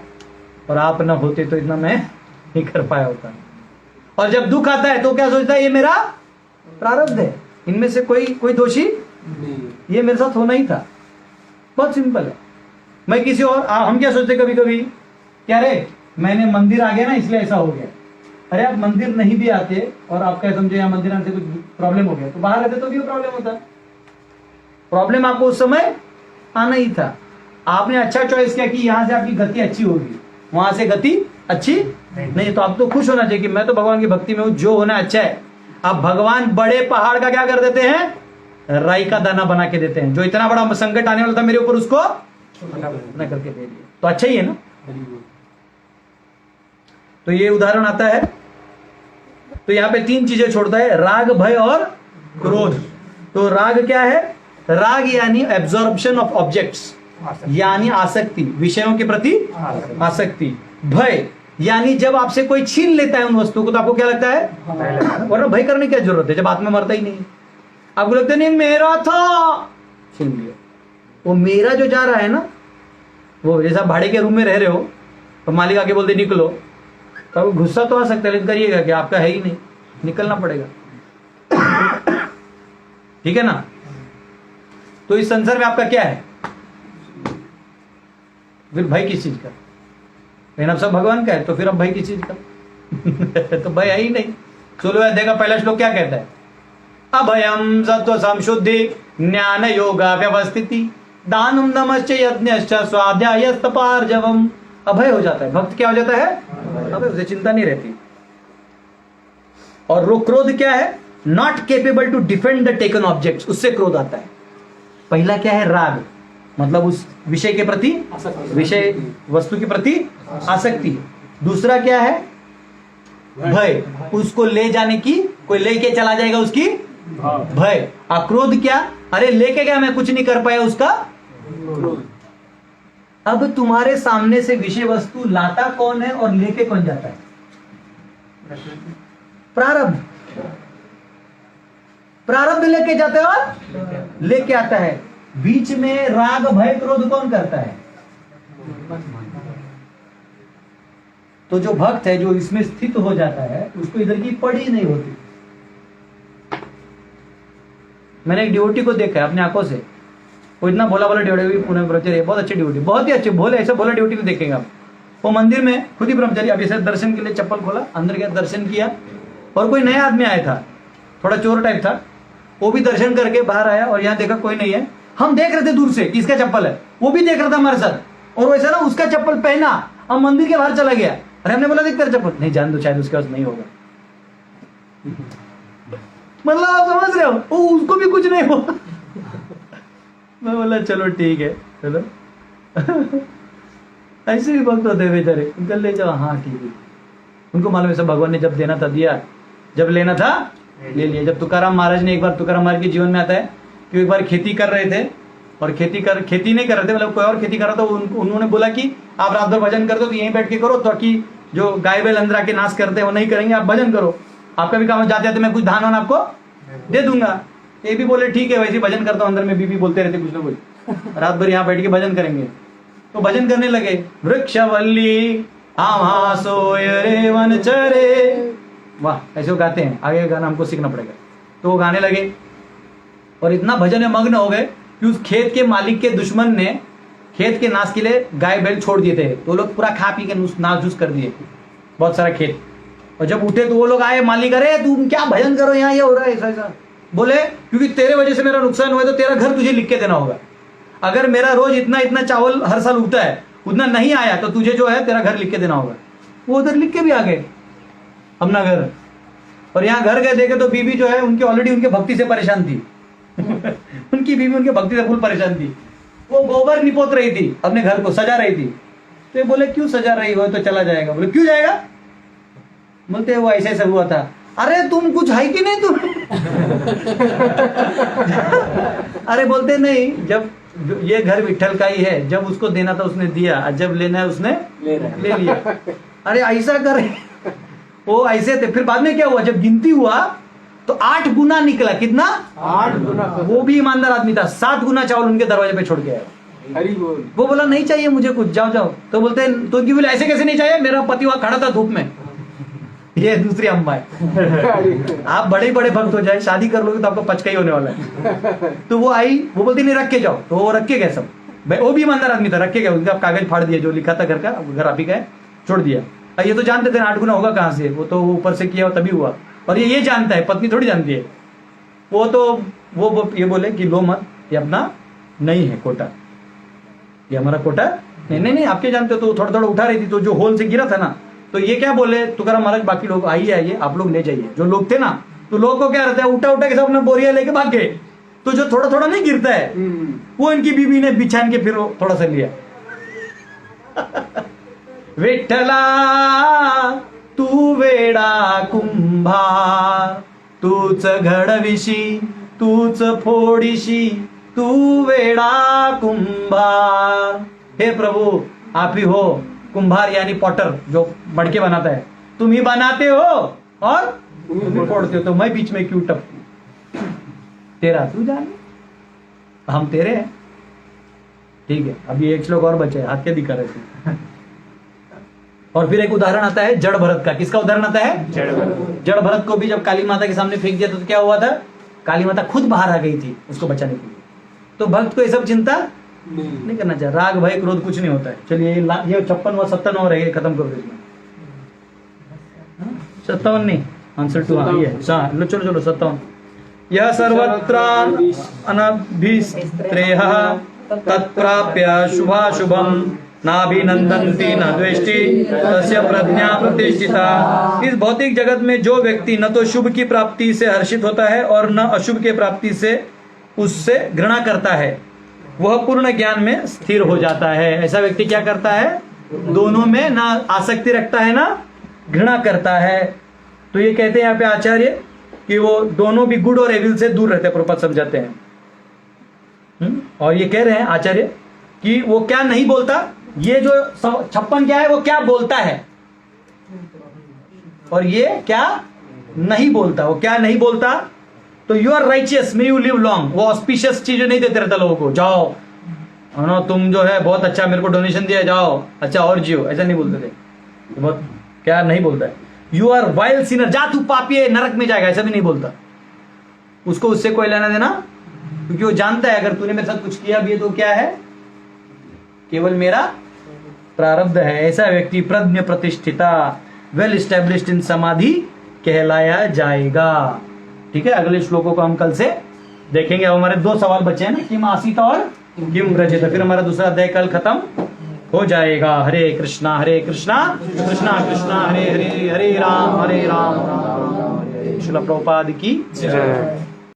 और आप न होते तो इतना मैं नहीं कर पाया होता। और जब दुख आता है तो क्या सोचता है? ये मेरा प्रारब्ध है, इनमें से कोई दोषी नहीं, ये मेरे साथ होना ही था। बहुत सिंपल है। मैं किसी और, हम क्या सोचते कभी कभी, क्या रे मैंने मंदिर आ गया ना इसलिए ऐसा हो गया। अरे आप मंदिर नहीं भी आते और आप क्या समझे यहाँ मंदिर आने से कुछ प्रॉब्लम हो गया, तो बाहर रहते तो भी प्रॉब्लम होता। प्रॉब्लम आपको उस समय आना ही था। आपने अच्छा चॉइस किया कि यहां से आपकी गति अच्छी होगी, वहां से गति अच्छी नहीं। तो आप तो खुश होना चाहिए कि मैं तो भगवान की भक्ति में हूं, जो होना अच्छा है। अब भगवान बड़े पहाड़ का क्या कर देते हैं? राई का दाना बना के देते हैं। जो इतना बड़ा संकट आने वाला था मेरे ऊपर, उसको छोटा करके दे दिया। तो अच्छा ही है ना। तो ये उदाहरण आता है। तो यहां पे 3 चीजें छोड़ता है, राग, भय और क्रोध। तो राग क्या है? राग यानी एब्जॉर्प्शन ऑफ ऑब्जेक्ट्स, यानी आसक्ति, विषयों के प्रति आसक्ति। भय यानी जब आपसे कोई छीन लेता है उन वस्तुओं को तो आपको क्या लगता है? वरना भय करने की क्या जरूरत है जब आत्मा मरता ही नहीं। आपको लगता नहीं मेरा था, छीन लिया। वो मेरा जो जा रहा है ना, वो जैसा भाड़े के रूम में रह रहे हो तो मालिक आके बोलते निकलो, तो गुस्सा तो आ सकता है, लेकिन करिएगा कि आपका है ही नहीं, निकलना पड़ेगा। ठीक है ना। तो इस संसार में आपका क्या है? फिर भय किस चीज का? लेकिन अब सब भगवान का है, तो फिर अब भय किस चीज का? तो भय है ही नहीं। चलो यार देखा, पहला श्लोक क्या कहता है? अभयम सत्व संशुद्धि ज्ञान योगा व्यवस्थिति दानम नमश्च यज्ञश्च स्वाध्याय तपार्जवम। अभय हो जाता है, भक्त क्या हो जाता है? अभय, उसे चिंता नहीं रहती। और क्रोध क्या है? Not capable to defend the taken objects, उससे क्रोध आता है। पहला क्या है? राग, मतलब उस विषय के प्रति, विषय वस्तु के प्रति आसक्ति। दूसरा क्या है? भय, उसको ले जाने की, कोई लेके चला जाएगा उसकी भय। अक्रोध क्या? अरे लेके गया, मैं कुछ नहीं कर पाया, उसका। अब तुम्हारे सामने से विषय वस्तु लाता कौन है और लेके कौन जाता है? प्रारब्ध। प्रारब्ध लेके जाता है और लेके आता है। बीच में राग भय क्रोध कौन करता है? तो जो भक्त है, जो इसमें स्थित हो जाता है, उसको इधर की पड़ी नहीं होती। मैंने एक डिवोटी को देखा है अपनी आंखों से, वो इतना भोला भोला डिवोटी, पुणे ब्रह्मचारी, बहुत अच्छे डिवोटी, बहुत ही अच्छे भोले, ऐसे भोला डिवोटी को देखेंगे आप। वो मंदिर में खुद ही ब्रह्मचारी, अब ऐसे दर्शन के लिए चप्पल खोला, अंदर गया, दर्शन किया, और कोई नया आदमी आया था, थोड़ा चोर टाइप था, वो भी दर्शन करके बाहर आया और यहाँ देखा कोई नहीं है। हम देख रहे थे दूर से किसका चप्पल है, वो भी देख रहा था हमारे साथ, और वैसा ना उसका चप्पल पहना, अब मंदिर के बाहर चला गया। अरे हमने बोला देख तेरा चप्पल, नहीं जान दो, शायद उसके पास नहीं होगा। मतलब आप समझ रहे हो, वो उसको भी कुछ नहीं हुआ। मैं बोला चलो ठीक है, चलो। ऐसे भी भक्त होते बेचारे, उनका ले जाओ, हाँ ठीक है। उनको मालूम है सब भगवान ने जब देना था दिया, जब लेना था ले लिया। जब तुकाराम महाराज ने, एक बार तुकाराम महाराज के जीवन में आता है कि एक बार खेती कर रहे थे, और खेती नहीं कर रहे थे, मतलब कोई और खेती कर रहा था। उन्होंने बोला कि आप रात भर भजन कर दो, तो यहीं बैठ के करो, ताकि जो गाय बैल अंदर आके नाश करते हैं वो नहीं करेंगे, आप भजन करो, आपका भी काम। जाते जाते मैं कुछ धान वान आपको दे दूंगा। ये भी बोले ठीक है, वैसे भजन करता हूँ, अंदर में बीबी बोलते रहते कुछ ना कुछ, रात भर यहाँ बैठ के भजन करेंगे। तो भजन करने लगे, वृक्षवल्ली आमा सोय रे वन चरे, वाह ऐसे वो गाते हैं। आगे गाना हमको सीखना पड़ेगा। तो वो गाने लगे और इतना भजन में मग्न हो गए कि उस खेत के मालिक के दुश्मन ने खेत के नाश के लिए गाय बैल छोड़ दिए थे, तो लोग पूरा खा पी के नाश जूस कर दिए बहुत सारा खेत। और जब उठे तो वो लोग आए, मालिक अरे तुम क्या भजन करो, यहाँ ये हो रहा है ऐसा ऐसा। बोले क्योंकि तेरे वजह से मेरा नुकसान हुआ, तो तेरा घर तुझे लिख के देना होगा। अगर मेरा रोज इतना चावल हर साल उगता है, उतना नहीं आया, तो तुझे जो है तेरा घर लिख के देना होगा। वो उधर लिख के भी आ गए अपना घर। और यहाँ घर गए देखे तो बीबी जो है उनकी ऑलरेडी उनके भक्ति से परेशान थी। उनकी बीबी उनके भक्ति से फुल परेशान थी। वो गोबर निपोत रही थी, अपने घर को सजा रही थी। तो ये बोले क्यों सजा रही हो, तो चला जाएगा। बोले क्यों जाएगा? बोलते वो ऐसे ऐसा हुआ था। अरे तुम कुछ है कि नहीं तुम? अरे बोलते नहीं, जब ये घर विठल का ही है, जब उसको देना था उसने दिया, जब लेना है उसने ले लिया। अरे ऐसा करे, वो ऐसे थे। फिर बाद में क्या हुआ, जब गिनती हुआ तो 8 गुना निकला। कितना? 8 गुना। वो भी ईमानदार आदमी था। 7 गुना चावल उनके दरवाजे पे छोड़ के आया। हरी बोल। वो बोला नहीं चाहिए मुझे कुछ, जाओ जाओ। तो बोलते तो बोले ऐसे कैसे नहीं चाहिए, मेरा पति वहां खड़ा था धूप में। ये दूसरी अम्मा है। आप बड़े बड़े भक्त हो जाए, शादी कर लोगे तो आपको पचका ही होने वाला है। तो वो आई, वो बोलती नहीं रख के जाओ, तो वो रख के गए सब। वो भी ईमानदार आदमी था, रख के गए। उनका कागज फाड़ दिया, जो लिखा था घर का, घर आप ही का है, छोड़ दिया। ये तो जानते थे 8 गुना होगा कहाँ से, वो तो ऊपर से किया तभी हुआ। और ये जानता है, पत्नी थोड़ी जानती है। वो तो वो ये बोले कि लो मत, ये अपना नहीं है कोटा, ये हमारा कोटा नहीं, आपके जानते हो। तो थोड़ा थोड़ा उठा रही थी, तो जो होल से गिरा था ना, तो ये क्या बोले तुकाराम महाराज, बाकी लोग आइए आप लोग ले जाइए। जो लोग थे ना, तो लोग को क्या रहता है, उठा के सब अपना बोरिया लेके भाग गए। तो जो थोड़ा थोड़ा नहीं गिरता है, वो इनकी बीबी ने बिछान के फिर थोड़ा सा लिया। विठ्ठला तू वेडा कुंभार, तूच घडविशी तूच फोडीशी, तू वेडा कुंभार। हे प्रभु आप ही हो कुंभार, यानी पॉटर, जो मड़के बनाता है। तुम ही बनाते हो और तुम ही फोड़ते हो, तो मैं बीच में क्यों टपकूं? तेरा तू जाने, हम तेरे हैं। ठीक है, अभी एक श्लोक और बचे, हाथ के दिखा रहे थे। और फिर एक उदाहरण आता है जड़ भरत का। किसका उदाहरण आता है? जड़ भरत को भी जब काली माता के सामने फेंक दिया तो क्या हुआ था? काली माता खुद बाहर आ गई थी उसको बचाने के लिए। तो भक्त को ये सब चिंता नहीं करना चाहिए। राग भय क्रोध कुछ नहीं होता है। चलिए ये 56 व 57 और है, खत्म करो इसमें। 57 नहीं, आंसर 2 ये चलो 57। यह सर्वत्र अनभिस्त्रेह तत्प्राप्य शुभाशुभम नाभिनंदन्ति न द्वेष्टि तस्य प्रज्ञा प्रतिष्ठिता। इस भौतिक जगत में जो व्यक्ति न तो शुभ की प्राप्ति से हर्षित होता है और न अशुभ के प्राप्ति से उससे घृणा करता है वह पूर्ण ज्ञान में स्थिर हो जाता है। ऐसा व्यक्ति क्या करता है? दोनों में ना आसक्ति रखता है ना घृणा करता है। तो ये कहते हैं यहाँ पे आचार्य कि वो दोनों भी गुड और एविल से दूर रहते हैं, प्रभुपाद समझाते हैं। और ये कह रहे हैं आचार्य कि वो क्या नहीं बोलता, ये जो 56 क्या है वो क्या बोलता है और ये क्या नहीं बोलता। वो क्या नहीं बोलता? तो you are righteous may you live long, वो ऑस्पिशियस चीजें नहीं देते रहता लोगों को, जाओ नो तुम जो है बहुत अच्छा मेरे को डोनेशन दिया, जाओ अच्छा और जियो, ऐसा नहीं बोलते थे। बहुत क्या नहीं बोलता है? यू आर वाइल्ड सिनर, जा तू पापी है नरक में जाएगा, ऐसा भी नहीं बोलता। उसको उससे कोई लेना देना, क्योंकि वो जानता है अगर तूने मेरे साथ कुछ किया भी है तो क्या है, केवल मेरा प्रारब्ध है। ऐसा व्यक्ति प्रज्ञ प्रतिष्ठिता वेल स्टैब्लिश्ड इन समाधि कहलाया जाएगा। ठीक है, अगले श्लोकों को हम कल से देखेंगे। अब हमारे 2 सवाल बचे हैं ना, किम आसीत और किम व्रजेत, फिर हमारा दूसरा अध्याय कल खत्म हो जाएगा। हरे कृष्णा कृष्णा कृष्णा हरे हरे, हरे राम राम राम हरे हरे। श्रील प्रभुपाद की जय।